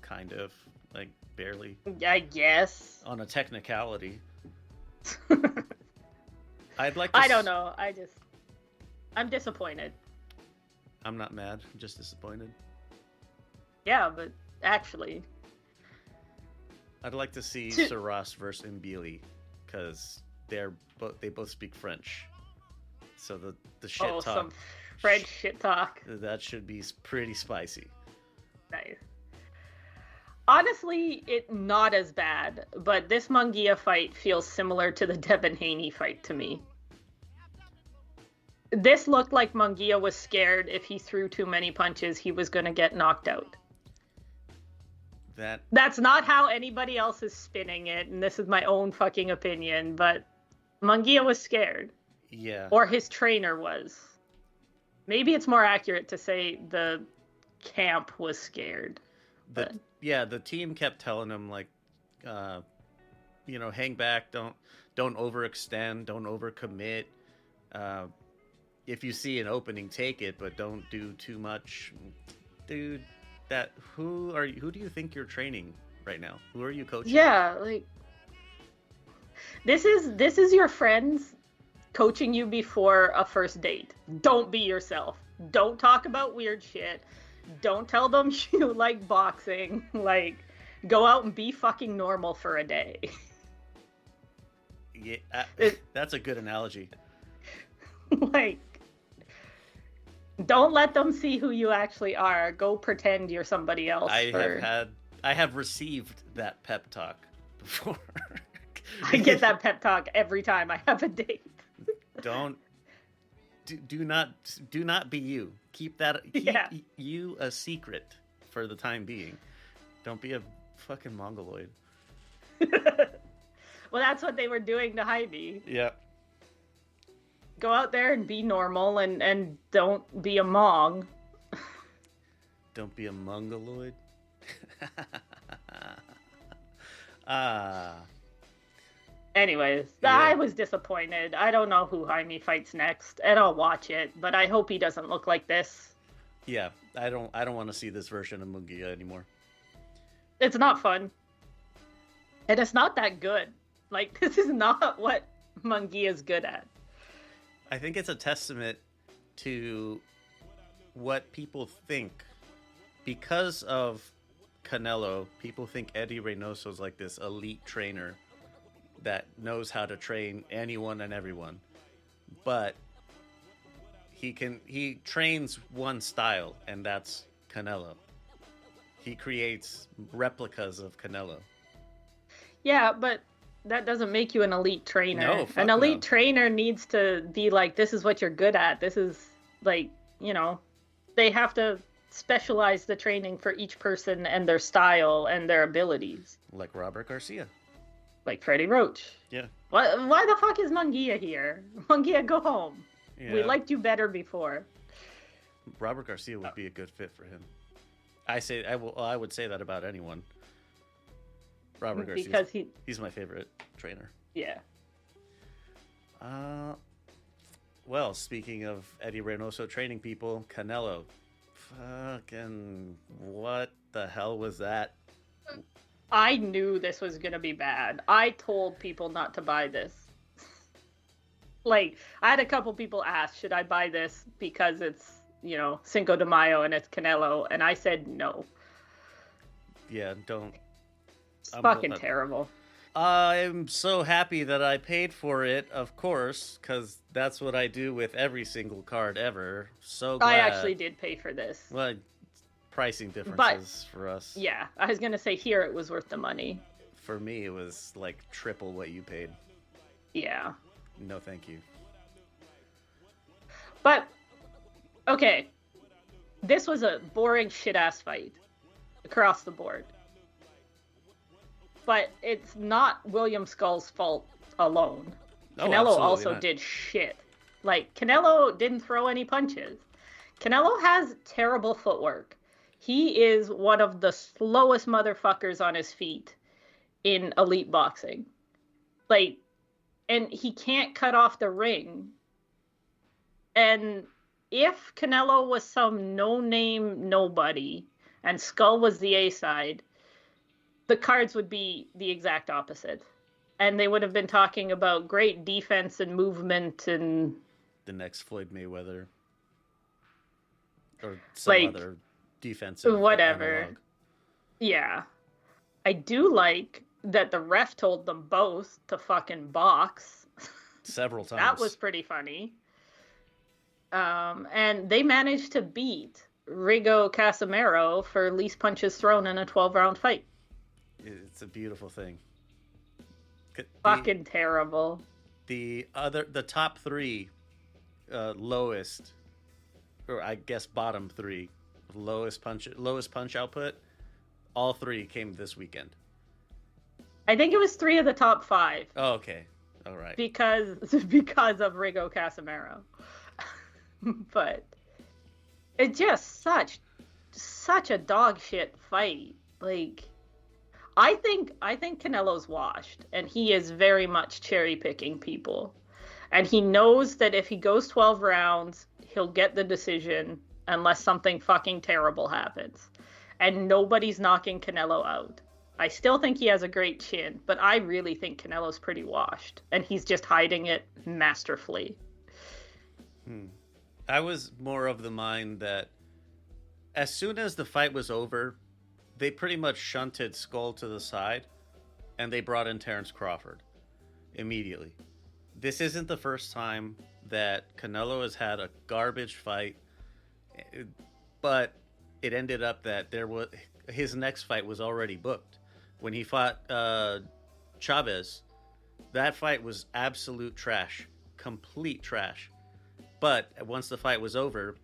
kind of, like, barely. I guess. On a technicality. I don't know. I'm disappointed. I'm not mad. I'm just disappointed. Yeah, but actually, I'd like to see Saras versus Mbili, because they both speak French. So the shit talk. Some French shit talk. That should be pretty spicy. Nice. Honestly, it's not as bad, but this Munguia fight feels similar to the Devin Haney fight to me. This looked like Munguia was scared if he threw too many punches, he was going to get knocked out. That's not how anybody else is spinning it, and this is my own fucking opinion, but Munguia was scared. Yeah. Or his trainer was. Maybe it's more accurate to say the camp was scared. The team kept telling him, like, hang back, don't overextend, don't overcommit. If you see an opening, take it, but don't do too much. Dude, who do you think you're training right now? Who are you coaching? Yeah, like, this is your friends coaching you before a first date. Don't be yourself. Don't talk about weird shit. Don't tell them you like boxing. Like, go out and be fucking normal for a day. Yeah, that's a good analogy. Like, don't let them see who you actually are. Go pretend you're somebody else. I have received that pep talk before. I get that pep talk every time I have a date. Do not be you. Keep you a secret for the time being. Don't be a fucking mongoloid. Well, that's what they were doing to Jaime. Yeah. Go out there and be normal and don't be a mong. Don't be a mongoloid. Anyways, yeah. I was disappointed. I don't know who Jaime fights next, and I'll watch it, but I hope he doesn't look like this. Yeah, I don't want to see this version of Munguia anymore. It's not fun. And it's not that good. Like, this is not what Munguia is good at. I think it's a testament to what people think. Because of Canelo, people think Eddie Reynoso is like this elite trainer that knows how to train anyone and everyone. But he trains one style, and that's Canelo. He creates replicas of Canelo. Yeah, but that doesn't make you an elite trainer. No, fuck an elite no. trainer needs to be like, this is what you're good at. This is like, they have to specialize the training for each person and their style and their abilities. Like Robert Garcia. Like Freddie Roach. Yeah. Why the fuck is Munguia here? Munguia, go home. Yeah. We liked you better before. Robert Garcia would be a good fit for him. I would say that about anyone. Robert Garcia. Because he's my favorite trainer. Yeah. Well, speaking of Eddie Reynoso training people, Canelo. Fucking what the hell was that? I knew this was gonna be bad. I told people not to buy this. Like, I had a couple people ask, should I buy this because it's, Cinco de Mayo and it's Canelo, and I said no. Yeah, don't. It's fucking terrible. I'm so happy that I paid for it, of course, because that's what I do with every single card ever. So glad. I actually did pay for this. Well, pricing differences for us. Yeah, I was gonna say here it was worth the money. For me, it was like triple what you paid. Yeah. No, thank you. But, okay. This was a boring shit-ass fight. Across the board. But it's not William Skull's fault alone. Oh, Canelo also not. did shit. Like, Canelo didn't throw any punches. Canelo has terrible footwork. He is one of the slowest motherfuckers on his feet in elite boxing. Like, and he can't cut off the ring. And if Canelo was some no-name nobody and Skull was the A-side, the cards would be the exact opposite. And they would have been talking about great defense and movement and... The next Floyd Mayweather. Or some other defensive whatever. analog. Yeah. I do like that the ref told them both to fucking box. Several times. That was pretty funny. And they managed to beat Rigo Casimero for least punches thrown in a 12-round fight. It's a beautiful thing. Fucking terrible. The top three lowest, or I guess bottom three, lowest punch output, all three came this weekend. I think it was 3 of the top 5. Oh, okay. All right. Because of Rigo Casimero. But it's just such a dog shit fight. Like, I think Canelo's washed, and he is very much cherry picking people. And he knows that if he goes 12 rounds, he'll get the decision unless something fucking terrible happens. And nobody's knocking Canelo out. I still think he has a great chin, but I really think Canelo's pretty washed, and he's just hiding it masterfully. I was more of the mind that as soon as the fight was over, they pretty much shunted Skull to the side, and they brought in Terrence Crawford immediately. This isn't the first time that Canelo has had a garbage fight, but it ended up that his next fight was already booked. When he fought Chavez, that fight was absolute trash, complete trash. But once the fight was over,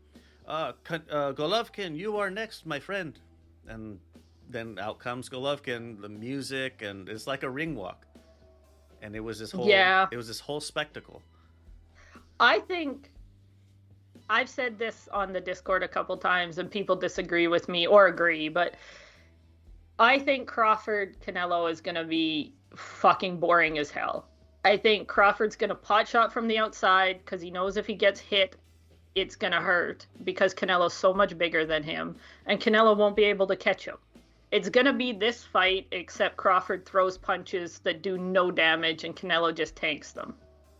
Golovkin, you are next, my friend. And then out comes Golovkin, the music, and it's like a ring walk. And it was this whole spectacle. I think I've said this on the Discord a couple times, and people disagree with me or agree, but I think Crawford Canelo is going to be fucking boring as hell. I think Crawford's going to pot shot from the outside because he knows if he gets hit, it's going to hurt because Canelo's so much bigger than him, and Canelo won't be able to catch him. It's going to be this fight, except Crawford throws punches that do no damage, and Canelo just tanks them.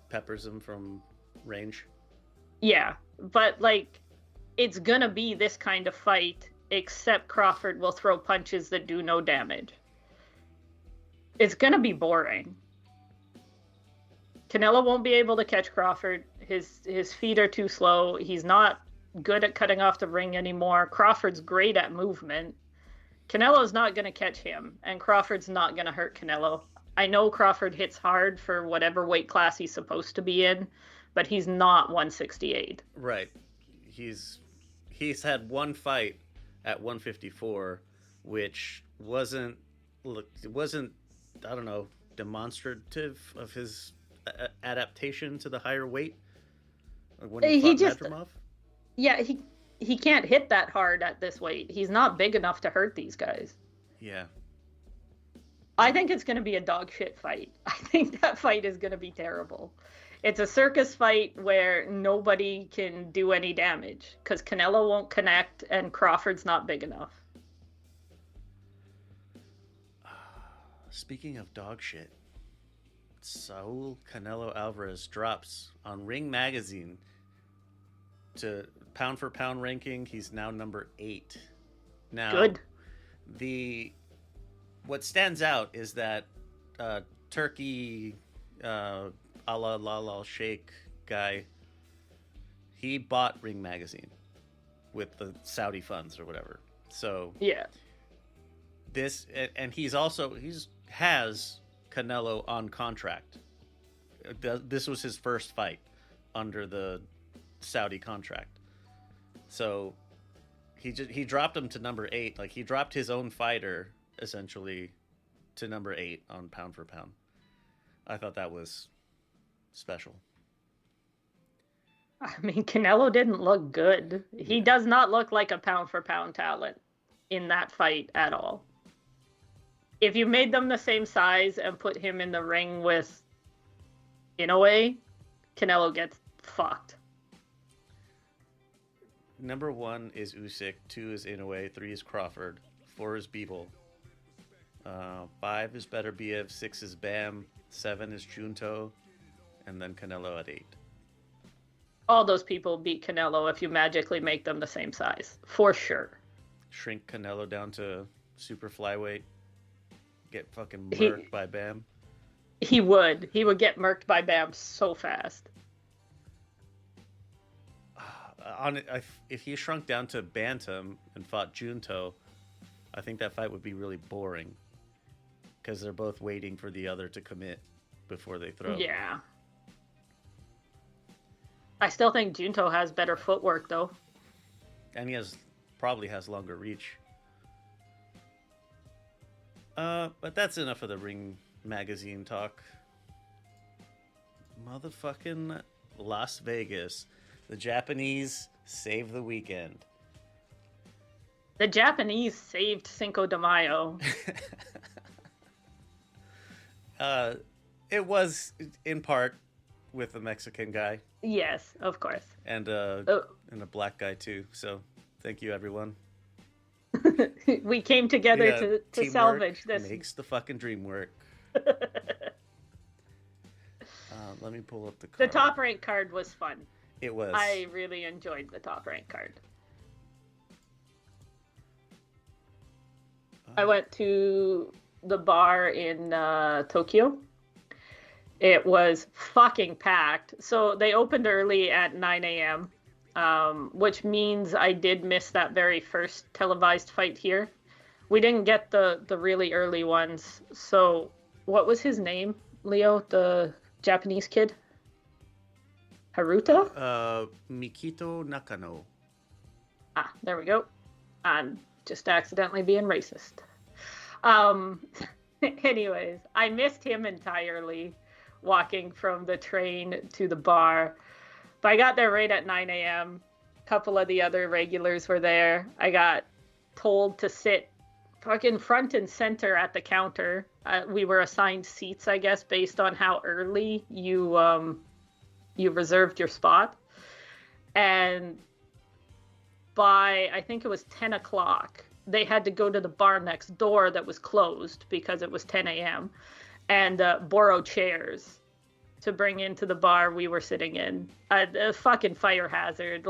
Peppers him from range. Yeah, but, like, it's going to be this kind of fight, except Crawford will throw punches that do no damage. It's going to be boring. Canelo won't be able to catch Crawford. His feet are too slow. He's not good at cutting off the ring anymore. Crawford's great at movement. Canelo's not going to catch him, and Crawford's not going to hurt Canelo. I know Crawford hits hard for whatever weight class he's supposed to be in, but he's not 168. Right. He's had one fight at 154, which wasn't I don't know, demonstrative of his adaptation to the higher weight. When he fought Medrimov? Yeah, he can't hit that hard at this weight. He's not big enough to hurt these guys. Yeah. I think it's going to be a dog shit fight. I think that fight is going to be terrible. It's a circus fight where nobody can do any damage because Canelo won't connect and Crawford's not big enough. Speaking of dog shit, Saul Canelo Alvarez drops on Ring Magazine to pound for pound ranking. He's now number 8. Now, good. What stands out is that Turkey Allah Lala Sheikh guy, he bought Ring Magazine with the Saudi funds or whatever. So yeah, he's has Canelo on contract. This was his first fight under the Saudi contract. So he dropped him to number 8. Like, he dropped his own fighter essentially to number 8 on pound for pound. I thought that was special. I mean, Canelo didn't look good. He does not look like a pound for pound talent in that fight at all. If you made them the same size and put him in the ring with Inoue, Canelo gets fucked. Number 1 is Usyk, 2 is Inoue, 3 is Crawford, 4 is Bivol, 5 is Beterbiev, 6 is Bam, 7 is Junto, and then Canelo at 8. All those people beat Canelo if you magically make them the same size, for sure. Shrink Canelo down to super flyweight, get fucking murked by Bam. He would get murked by Bam so fast. If he shrunk down to bantam and fought Junto, I think that fight would be really boring because they're both waiting for the other to commit before they throw. Yeah. I still think Junto has better footwork, though. And he probably has longer reach. But that's enough of the Ring Magazine talk. Motherfucking Las Vegas. The Japanese save the weekend. The Japanese saved Cinco de Mayo. It was in part with a Mexican guy. Yes, of course. And a black guy too. So thank you, everyone. We came together to salvage this. Makes the fucking dream work. Let me pull up the card. The top rank card was fun. It was. I really enjoyed the top rank card. I went to the bar in Tokyo. It was fucking packed. So they opened early at 9 a.m., which means I did miss that very first televised fight here. We didn't get the really early ones. So what was his name, Leo, the Japanese kid? Haruta? Mikito Nakano. Ah, there we go. I'm just accidentally being racist. Anyways, I missed him entirely walking from the train to the bar. But I got there right at 9 a.m. A couple of the other regulars were there. I got told to sit fucking front and center at the counter. We were assigned seats, I guess, based on how early you reserved your spot. And by, I think it was 10 o'clock, they had to go to the bar next door that was closed because it was 10 a.m. and borrow chairs to bring into the bar we were sitting in. A fucking fire hazard.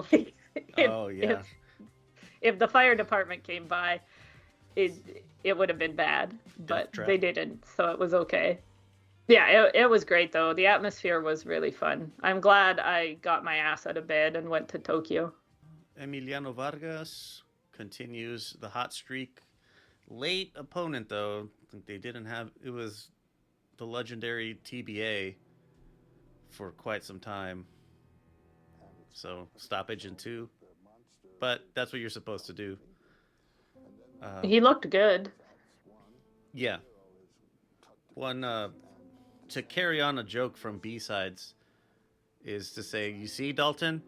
If the fire department came by, it would have been bad, but they didn't, so it was okay. Yeah, it was great, though. The atmosphere was really fun. I'm glad I got my ass out of bed and went to Tokyo. Emiliano Vargas continues the hot streak, Late opponent, though. I think they didn't have... It was the legendary TBA for quite some time. So, stoppage in 2. But that's what you're supposed to do. He looked good. Yeah. One, to carry on a joke from B-Sides is to say, you see, Dalton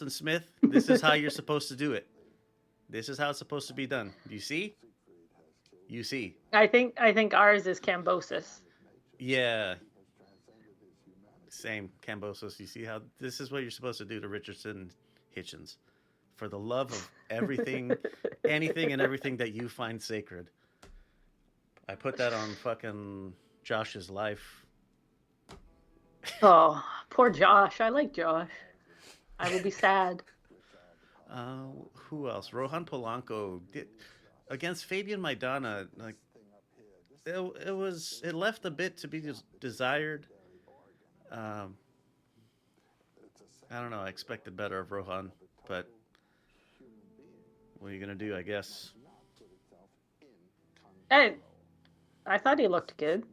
Smith, this is how you're supposed to do it. This is how it's supposed to be done. You see? You see. I think ours is Cambosis. Yeah. Same, Cambosos. You see how this is what you're supposed to do to Richardson Hitchens. For the love of everything, anything and everything that you find sacred. I put that on fucking Josh's life. Oh, poor Josh. I like Josh. I will be sad. Who else? Rohan Polanco did against Fabian Maidana. Like it left a bit to be desired. I don't know. I expected better of Rohan, but what are you gonna do? I guess. I thought he looked good.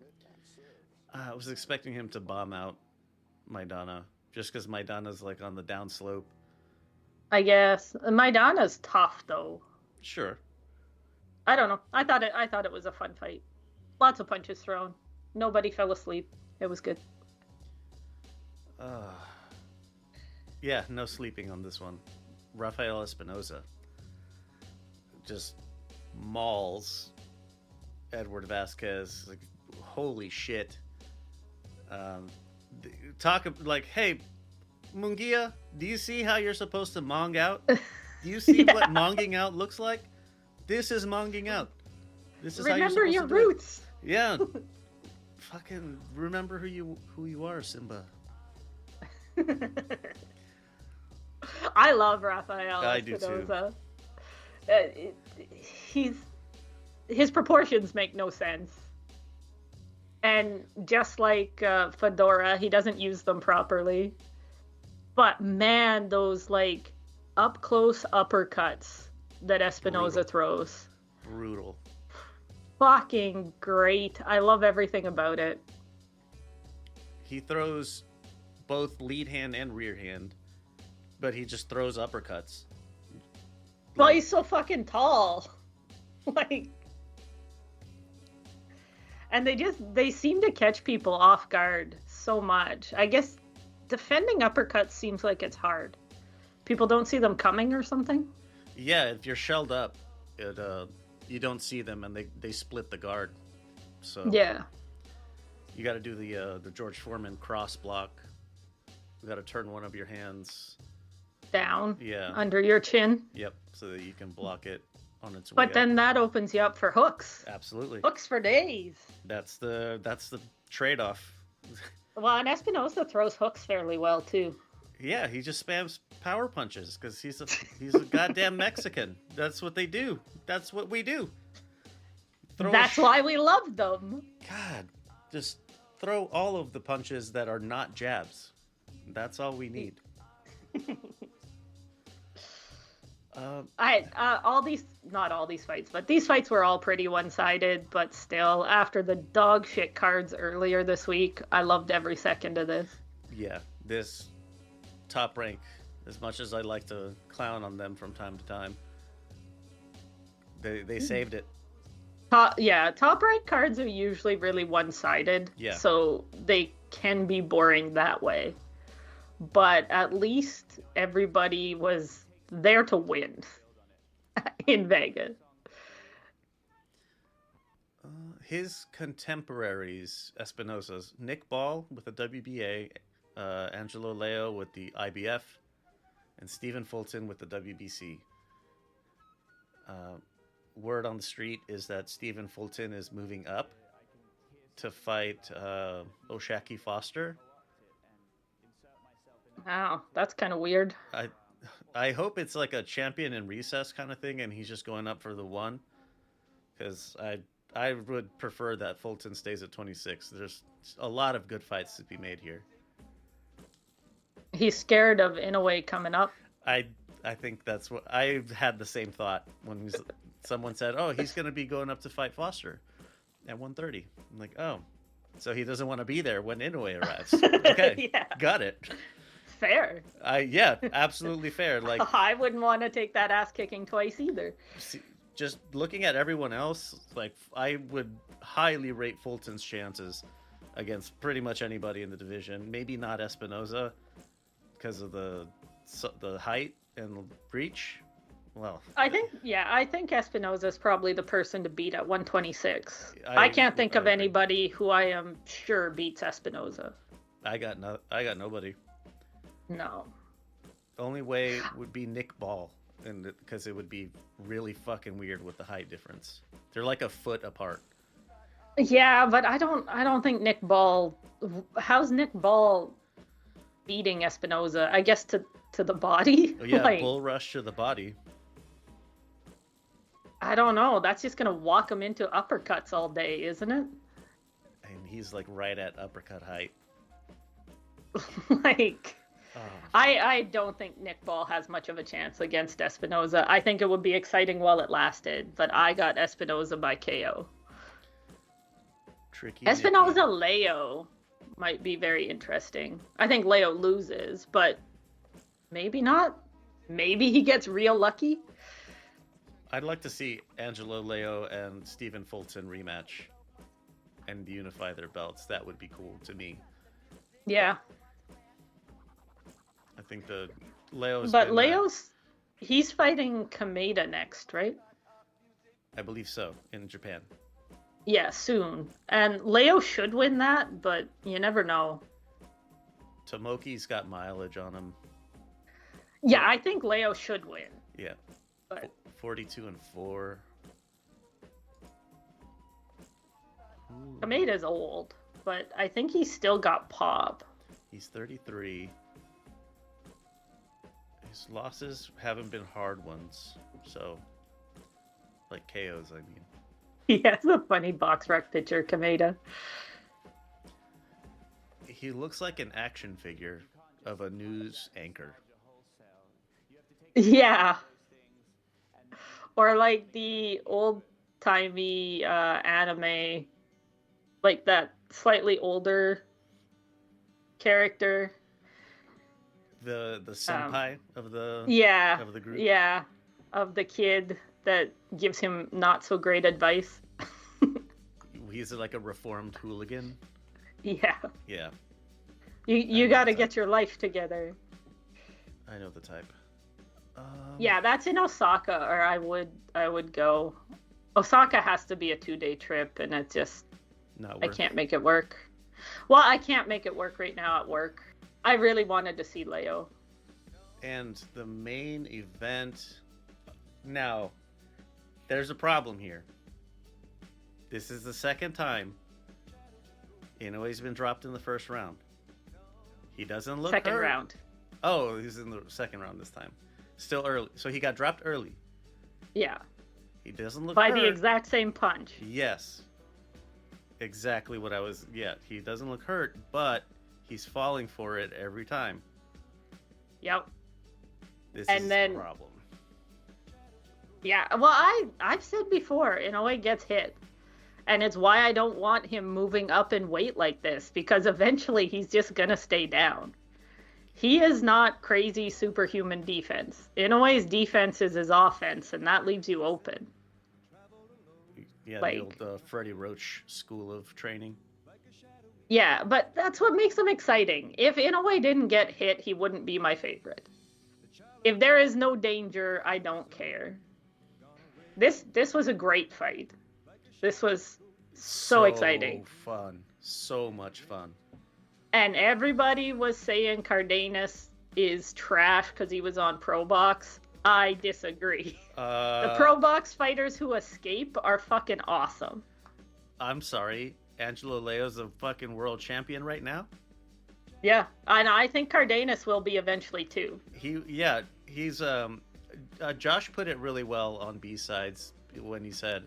I was expecting him to bomb out Maidana, just because Maidana's like on the downslope. I guess Maidana's tough though. Sure. I don't know. I thought it was a fun fight. Lots of punches thrown. Nobody fell asleep. It was good. Yeah, no sleeping on this one. Rafael Espinoza just mauls Edward Vasquez. Like, holy shit. Talk like, hey, Munguia, do you see how you're supposed to mong out? Do you see Yeah. what monging out looks like? This is monging out. This is Remember how you're your supposed to do it. roots. Yeah. Fucking remember who you are, Simba. I love Rafael I do Espinoza. His proportions make no sense. And just like Fedora, he doesn't use them properly. But man, those like up close uppercuts that Espinoza throws. Brutal. Fucking great. I love everything about it. He throws both lead hand and rear hand, but he just throws uppercuts. Well, he's so fucking tall. Like, and they seem to catch people off guard so much. I guess defending uppercuts seems like it's hard. People don't see them coming or something. Yeah, if you're shelled up, you don't see them, and they split the guard. So Yeah. you got to do the George Foreman cross block. You got to turn one of your hands. Down. Yeah. Under your chin. Yep, so that you can block it on its way. But up. then that opens you up for hooks. Absolutely. Hooks for days. That's the trade-off. Well, and Espinosa throws hooks fairly well too. Yeah, he just spams power punches because he's a goddamn Mexican. That's what they do. That's what we do. That's why we love them. God, just throw all of the punches that are not jabs. That's all we need. Not all these fights, but these fights were all pretty one-sided. But still, after the dog shit cards earlier this week, I loved every second of this. Yeah, this Top Rank, as much as I like to clown on them from time to time, they saved it. Top rank cards are usually really one-sided. Yeah. So they can be boring that way. But at least everybody was there to win in Vegas. His contemporaries, Espinosa's, Nick Ball with the WBA, Angelo Leo with the IBF, and Stephen Fulton with the WBC. Word on the street is that Stephen Fulton is moving up to fight Oshaki Foster. Wow, that's kind of weird. I hope it's like a champion in recess kind of thing, and he's just going up for the one. Because I would prefer that Fulton stays at 26. There's a lot of good fights to be made here. He's scared of Inoue coming up. I think that's what I had the same thought when someone said, "Oh, he's going to be going up to fight Foster at 130." I'm like, "Oh, so he doesn't want to be there when Inoue arrives." Okay, Yeah. got it. Fair. Yeah, absolutely fair. Like, I wouldn't want to take that ass kicking twice either. just looking at everyone else, like I would highly rate Fulton's chances against pretty much anybody in the division. Maybe not Espinoza because of the height and reach. Well, I think Espinoza is probably the person to beat at 126. I can't think of anybody who I am sure beats Espinoza. I got nobody. No. The only way would be Nick Ball, and because it would be really fucking weird with the height difference. They're like a foot apart. Yeah, but I don't think Nick Ball. How's Nick Ball beating Espinoza? I guess to the body. Oh, yeah, like, bull rush to the body. I don't know. That's just gonna walk him into uppercuts all day, isn't it? And he's like right at uppercut height. Like, I don't think Nick Ball has much of a chance against Espinoza. I think it would be exciting while it lasted, but I got Espinoza by KO. Tricky. Espinoza Leo might be very interesting. I think Leo loses, but maybe not. Maybe he gets real lucky. I'd like to see Angelo Leo and Stephen Fulton rematch and unify their belts. That would be cool to me. Yeah. I think Leo's he's fighting Kameda next, right? I believe so, in Japan. Yeah, soon. And Leo should win that, but you never know. Tomoki's got mileage on him. Yeah, I think Leo should win. Yeah. But 42-4. Kameda's old, but I think he's still got pop. He's 33. His losses haven't been hard ones, so like KOs, I mean. He has a funny box rec picture, Kameda. He looks like an action figure of a news anchor. Yeah. Or like the old-timey anime, like that slightly older character. The senpai of the group. Yeah, of the kid that gives him not so great advice. He's like a reformed hooligan. Yeah. Yeah. You got to get your life together. I know the type. Yeah, that's in Osaka, or I would go. Osaka has to be a 2-day trip, and it just I can't make it work. Well, I can't make it work right now at work. I really wanted to see Leo. And the main event. Now, there's a problem here. This is the second time Inoue's been dropped in the first round. He doesn't look Second hurt. round. Oh, he's in the second round this time. Still early. So he got dropped early. Yeah. He doesn't look By hurt. the exact same punch. Yes. Exactly what I was... Yeah, he doesn't look hurt, but he's falling for it every time. Yep. This And is then- the problem. Yeah, well, I've said before, Inoue gets hit. And it's why I don't want him moving up in weight like this, because eventually he's just going to stay down. He is not crazy superhuman defense. Inoue's defense is his offense, and that leaves you open. Yeah, like- the old Freddie Roach school of training. Yeah, but that's what makes him exciting. If Inoue didn't get hit, he wouldn't be my favorite. If there is no danger, I don't care. This was a great fight. This was so exciting. Fun. So much fun. And everybody was saying Cardenas is trash because he was on Pro Box. I disagree. The Pro Box fighters who escape are fucking awesome. I'm sorry. Angelo Leo's a fucking world champion right now? Yeah, and I think Cardenas will be eventually too. He's Josh put it really well on B-Sides when he said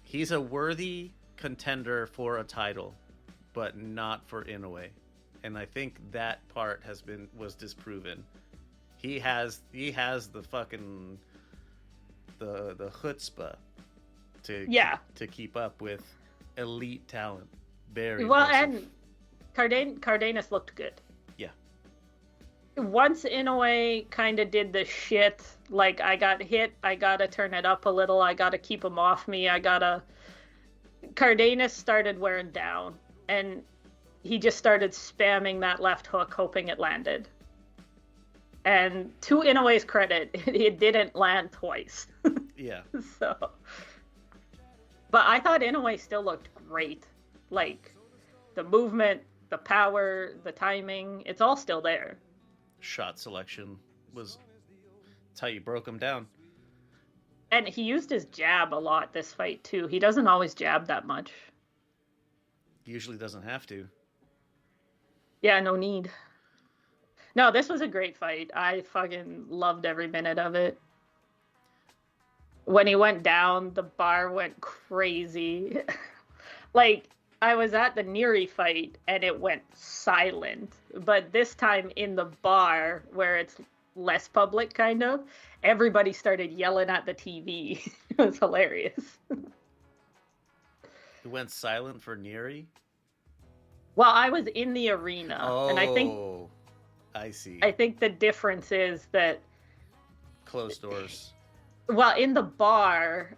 he's a worthy contender for a title, but not for Inoue. And I think that part was disproven. He has the fucking the chutzpah to to keep up with elite talent. Very well, impressive. and Cardenas looked good. Yeah. Once Inoue kind of did the shit, like I got hit, I gotta turn it up a little, I gotta keep him off me, Cardenas started wearing down, and he just started spamming that left hook, hoping it landed. And to Inoue's credit, it didn't land twice. Yeah. So, but I thought Inoue still looked great. Like, the movement, the power, the timing, it's all still there. Shot selection was that's how you broke him down. And he used his jab a lot this fight, too. He doesn't always jab that much. Usually doesn't have to. Yeah, no need. No, this was a great fight. I fucking loved every minute of it. When he went down, the bar went crazy. Like, I was at the Neary fight, and it went silent. But this time in the bar, where it's less public, kind of, everybody started yelling at the TV. It was hilarious. It went silent for Neary? Well, I was in the arena, and I see. I think the difference is that Closed doors. well, in the bar,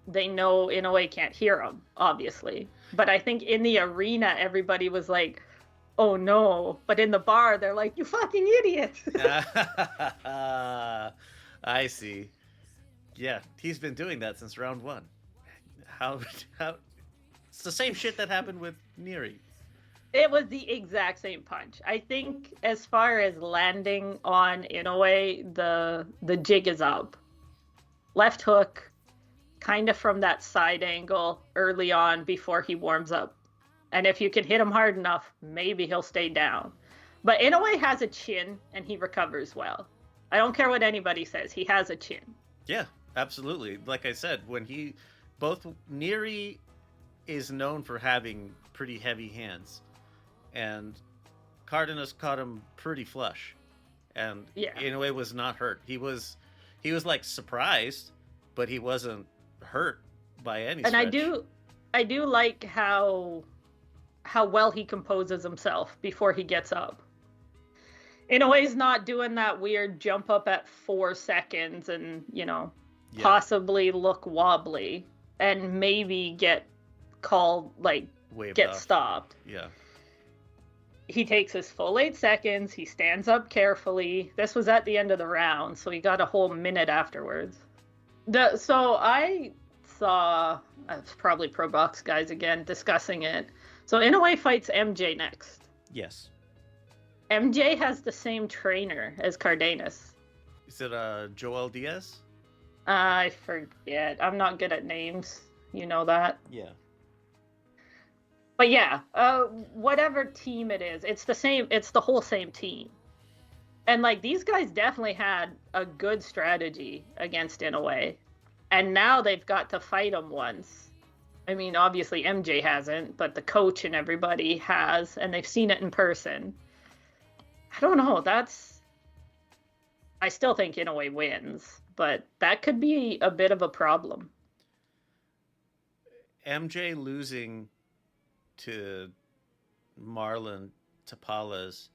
they know Inoue can't hear him, obviously. But I think in the arena, everybody was like, "Oh no!" But in the bar, they're like, "You fucking idiot!" I see. Yeah, he's been doing that since round one. How? It's the same shit that happened with Neary. It was the exact same punch. I think as far as landing on Inoue, the jig is up. Left hook, kind of from that side angle early on before he warms up. And if you can hit him hard enough, maybe he'll stay down. But Inoue has a chin, and he recovers well. I don't care what anybody says. He has a chin. Yeah, absolutely. Like I said, both Neary is known for having pretty heavy hands, and Cardenas caught him pretty flush, and Inoue was not hurt. He was like surprised, but he wasn't hurt by any stretch. And I do like how well he composes himself before he gets up. Inoue's not doing that weird jump up at 4 seconds and, possibly look wobbly and maybe get called, like, Waved get off. Stopped. Yeah. He takes his full 8 seconds. He stands up carefully. This was at the end of the round, so he got a whole minute afterwards. So I saw, it's probably Pro Box guys again, discussing it. So Inoue fights MJ next. Yes. MJ has the same trainer as Cardenas. Is it Joel Diaz? I forget. I'm not good at names. You know that. Yeah. But yeah, whatever team it is, it's the same. It's the whole same team. And like these guys definitely had a good strategy against Inoue, and now they've got to fight him once. I mean, obviously MJ hasn't, but the coach and everybody has, and they've seen it in person. I don't know. I still think Inoue wins, but that could be a bit of a problem. MJ losing to Marlon Tapales,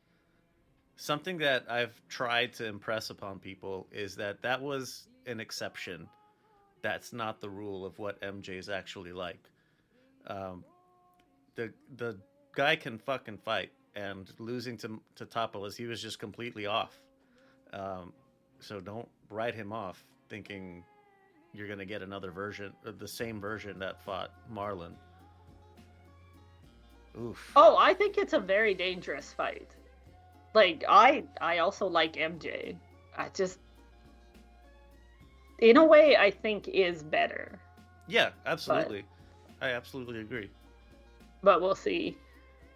something that I've tried to impress upon people is that was an exception. That's not the rule of what MJ is actually like. The guy can fucking fight, and losing to Tapales, he was just completely off. So don't write him off thinking you're going to get another version, the same version that fought Marlon. Oof. Oh, I think it's a very dangerous fight. Like, I also like MJ. In a way, I think is better. Yeah, absolutely. I absolutely agree. But we'll see,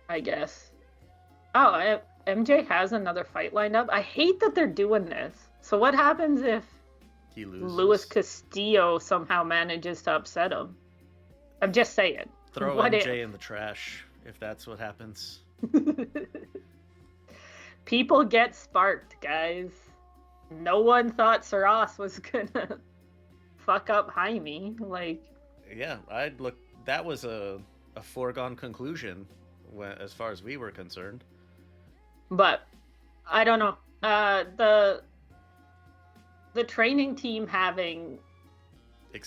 I guess. Oh, MJ has another fight lined up. I hate that they're doing this. So what happens if He loses. Luis Castillo somehow manages to upset him? I'm just saying. Throw MJ in the trash if that's what happens. People get sparked, guys. No one thought Saras was fuck up Jaime. Like, Yeah, that was a foregone conclusion as far as we were concerned. but I don't know. The training team having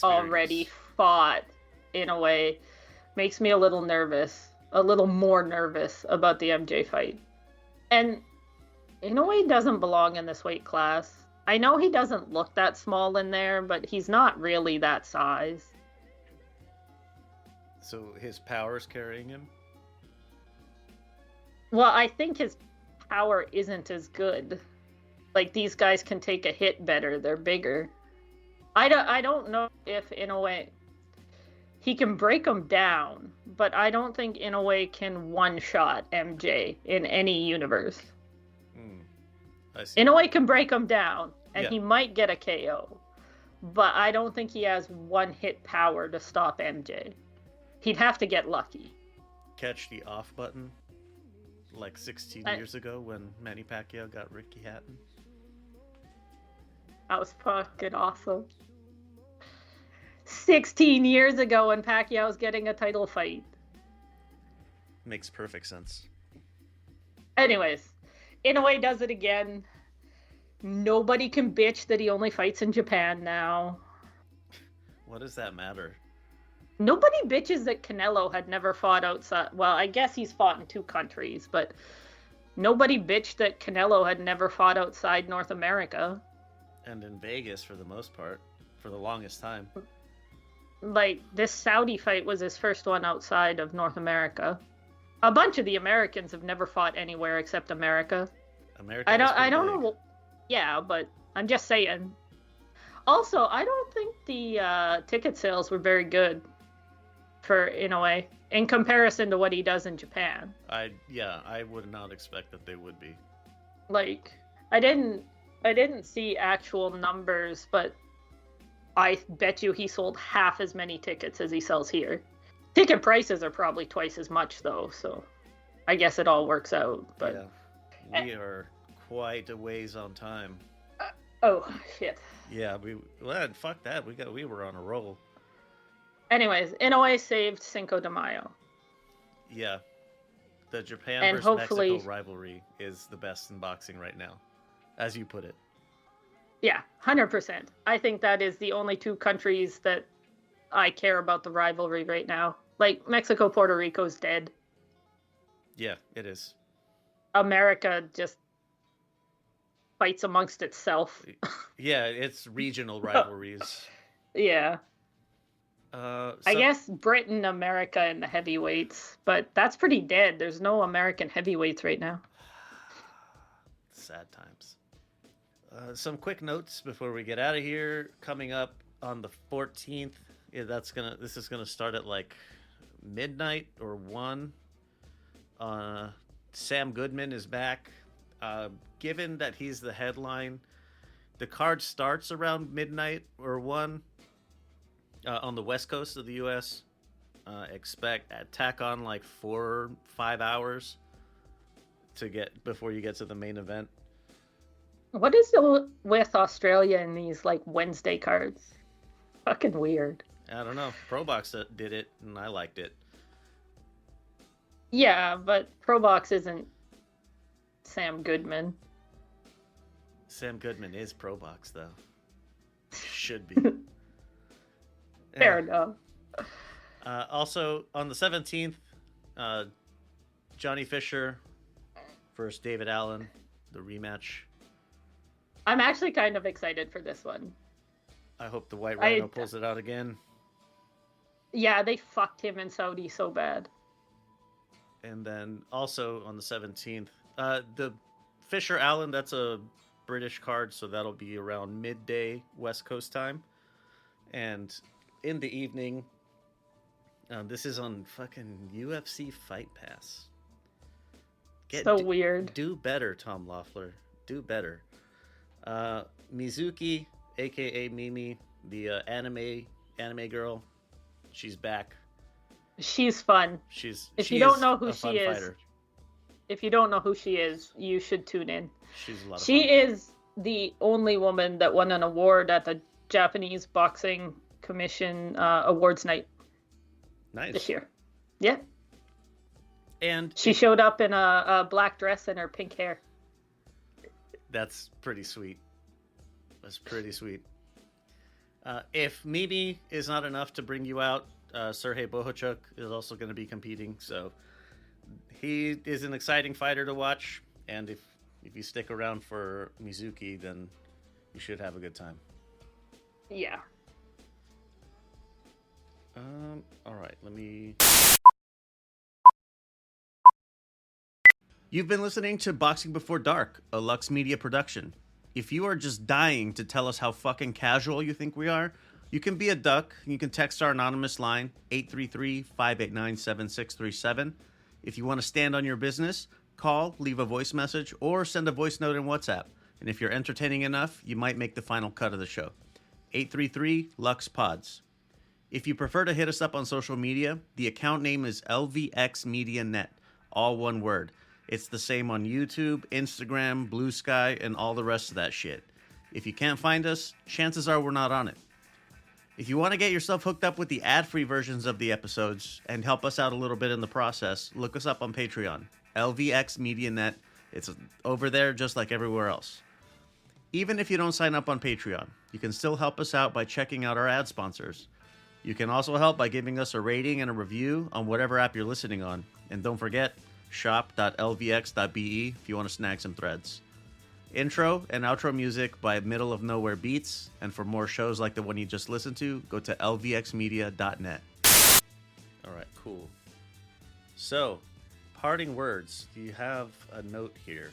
already fought Inoue makes me a little nervous, a little more nervous about the MJ fight. And Inoue doesn't belong in this weight class. I know he doesn't look that small in there, but he's not really that size. So his power's carrying him? Well, I think his power isn't as good. Like, these guys can take a hit better. They're bigger. I don't know if Inoue... He can break him down, but I don't think Inoue can one-shot MJ in any universe. I see. Inoue can break him down, and Yeah. he might get a KO. But I don't think he has one-hit power to stop MJ. He'd have to get lucky. Catch the off button like 16 years ago when Manny Pacquiao got Ricky Hatton. That was fucking awesome. 16 years ago when Pacquiao was getting a title fight. Makes perfect sense. Anyways, Inoue does it again. Nobody can bitch that he only fights in Japan now. What does that matter? Nobody bitches that Canelo had never fought outside. Well, I guess he's fought in 2 countries, but nobody bitched that Canelo had never fought outside North America. And in Vegas for the most part, for the longest time. Like, this Saudi fight was his first one outside of North America. A bunch of the Americans have never fought anywhere except America. America. I don't know. Yeah, but I'm just saying. Also, I don't think the ticket sales were very good for Inoue in comparison to what he does in Japan. I would not expect that they would be. Like, I didn't see actual numbers, but I bet you he sold half as many tickets as he sells here. Ticket prices are probably twice as much though, so I guess it all works out. But yeah, we are quite a ways on time. Oh shit. Yeah, fuck that. We were on a roll. Anyways, Inoue saved Cinco de Mayo. Yeah, the Japan And versus hopefully- Mexico rivalry is the best in boxing right now, as you put it. Yeah, 100%. I think that is the only 2 countries that I care about the rivalry right now. Like, Mexico, Puerto Rico's dead. Yeah, it is. America just fights amongst itself. Yeah, it's regional rivalries. Yeah. I I guess Britain, America, and the heavyweights, but that's pretty dead. There's no American heavyweights right now. Sad times. Some quick notes before we get out of here. Coming up on the 14th, this is gonna start at like midnight or 1. Sam Goodman is back. Given that he's the headline, the card starts around midnight or 1 on the west coast of the U.S. Tack on like 4 or 5 hours before you get to the main event. What is it with Australia and these like Wednesday cards? Fucking weird. I don't know. ProBox did it, and I liked it. Yeah, but ProBox isn't Sam Goodman. Sam Goodman is ProBox, though. Should be. Fair enough. Also, on the 17th, Johnny Fisher versus David Allen, the rematch. I'm actually kind of excited for this one. I hope the White Rhino pulls it out again. Yeah, they fucked him in Saudi so bad. And then also on the 17th, the Fisher Allen, that's a British card, so that'll be around midday West Coast time. And in the evening, this is on fucking UFC Fight Pass. Weird. Do better, Tom Loeffler. Do better. Mizuki, aka Mimi, the anime girl, she's back. She's fun. If you don't know who she is, you should tune in. She's a lot of fun. She is the only woman that won an award at the Japanese Boxing Commission awards night Nice. this year. Yeah. And She showed up in a black dress and her pink hair. that's pretty sweet. That's pretty sweet. If Mimi is not enough to bring you out, Sergey Bohachuk is also going to be competing. So he is an exciting fighter to watch. And if you stick around for Mizuki, then you should have a good time. Yeah. All right, let me... You've been listening to Boxing Before Dark, a Lux Media production. If you are just dying to tell us how fucking casual you think we are, you can be a duck. You can text our anonymous line, 833-589-7637. If you want to stand on your business, call, leave a voice message, or send a voice note in WhatsApp. And if you're entertaining enough, you might make the final cut of the show. 833-LUX-PODS. If you prefer to hit us up on social media, the account name is LVXMediaNet, all one word. It's the same on YouTube, Instagram, Blue Sky, and all the rest of that shit. If you can't find us, chances are we're not on it. If you want to get yourself hooked up with the ad-free versions of the episodes and help us out a little bit in the process, look us up on Patreon, LVXMediaNet. It's over there just like everywhere else. Even if you don't sign up on Patreon, you can still help us out by checking out our ad sponsors. You can also help by giving us a rating and a review on whatever app you're listening on. And don't forget, shop.lvx.be if you want to snag some threads. Intro and outro music by Middle of Nowhere Beats, and for more shows like the one you just listened to, go to lvxmedia.net. Alright, cool. So, parting words. Do you have a note here?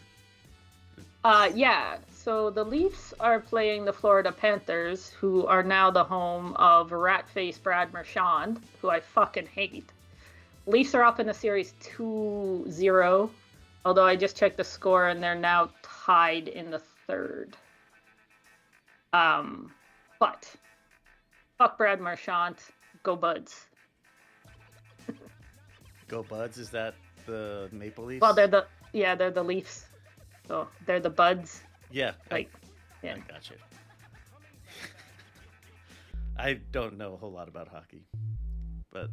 Yeah. So the Leafs are playing the Florida Panthers, who are now the home of rat-faced Brad Marchand, who I fucking hate. Leafs are up in the series 2-0, although I just checked the score and they're now tied in the third. But fuck Brad Marchand, go Buds. Go Buds? Is that the Maple Leafs? Well, they're the Leafs, so they're the Buds. Yeah. Yeah. I got you. I don't know a whole lot about hockey, but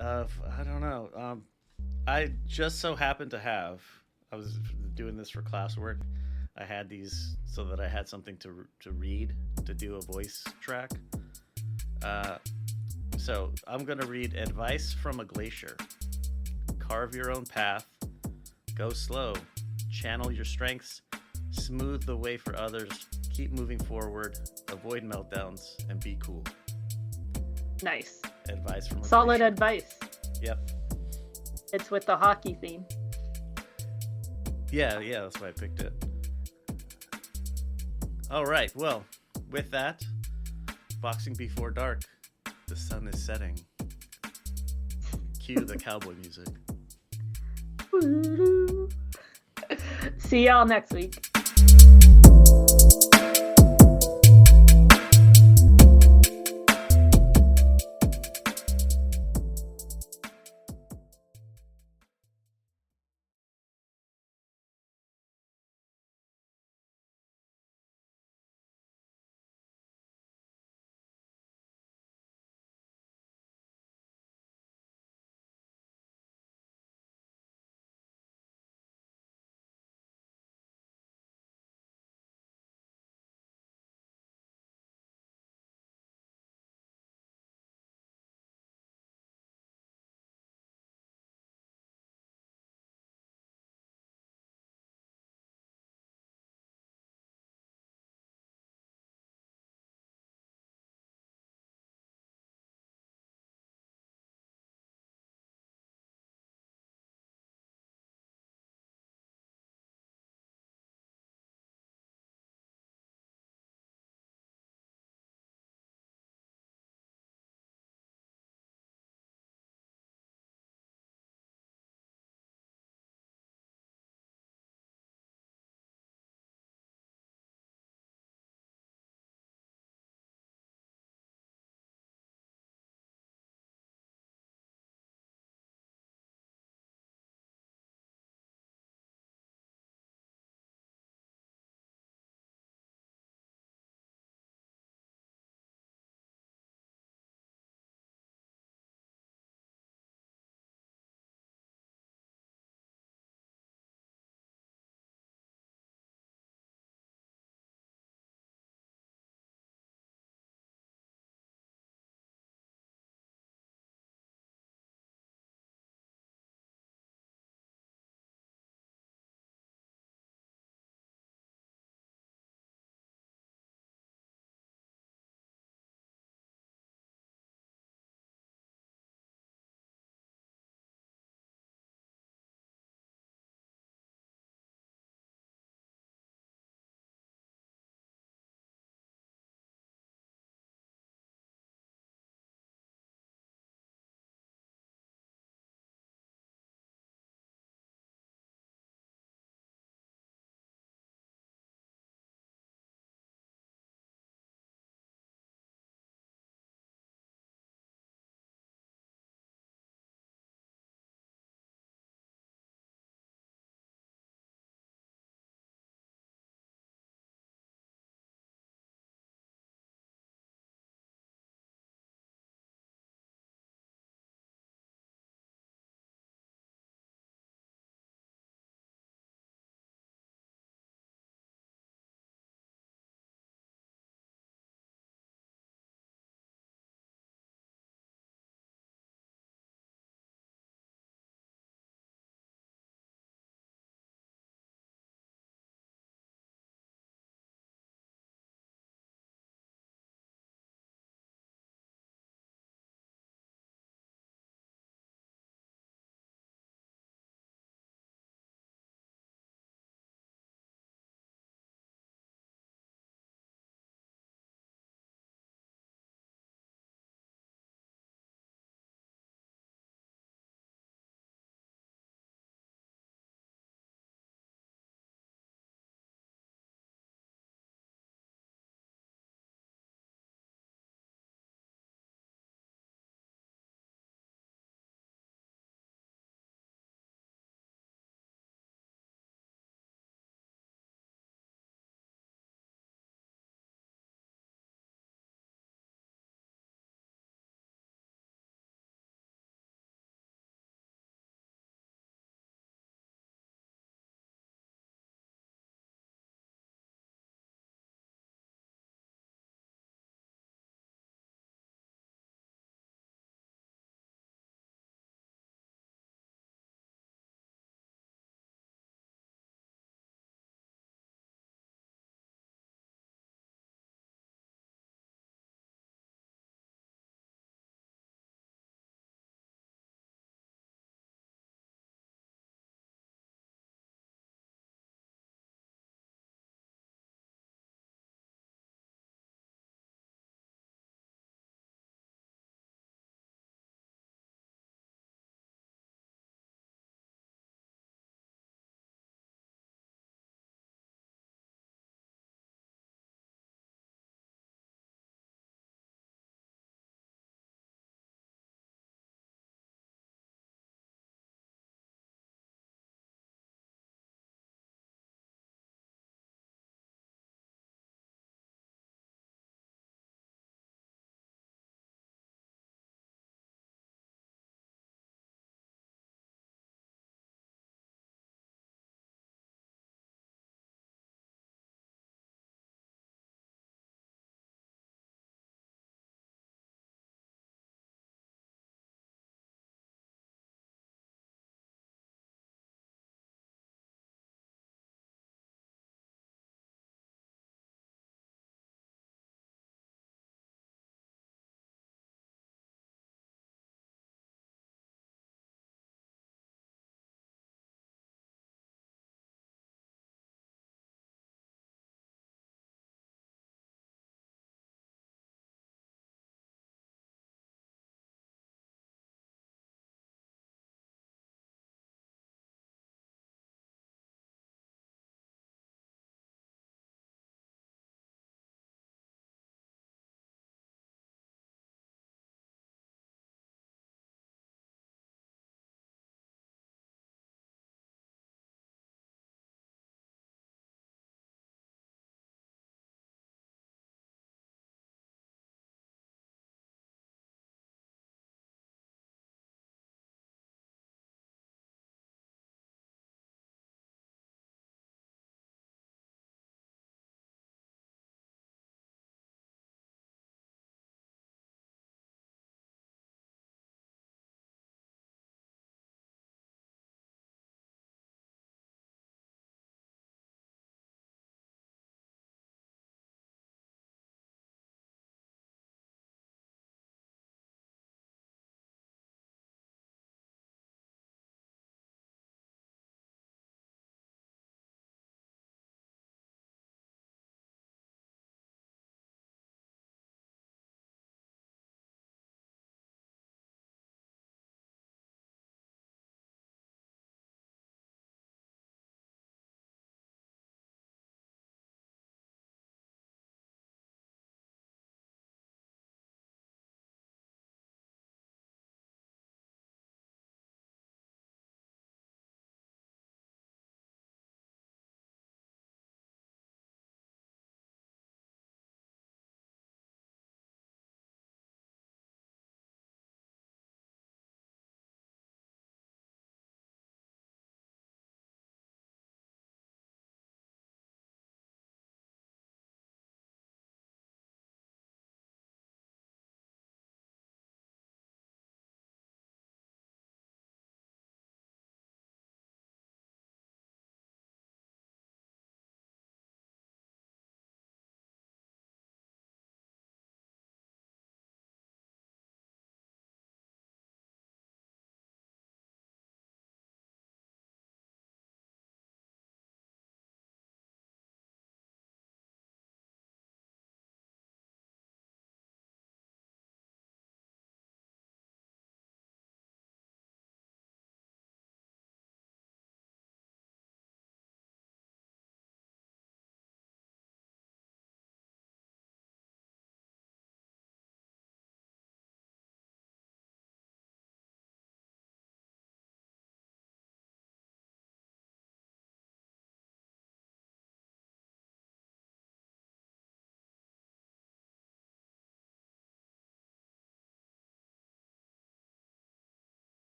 I don't know. I just so happened to have, I was doing this for classwork. I had these so that I had something to read, to do a voice track. So I'm going to read Advice from a Glacier. Carve your own path. Go slow. Channel your strengths. Smooth the way for others. Keep moving forward. Avoid meltdowns and be cool. Nice. Advice from a Solid Glacier. advice. Yep. It's with the hockey theme. Yeah, that's why I picked it. All right, well, with that, Boxing Before Dark, the sun is setting. Cue the cowboy music. See y'all next week.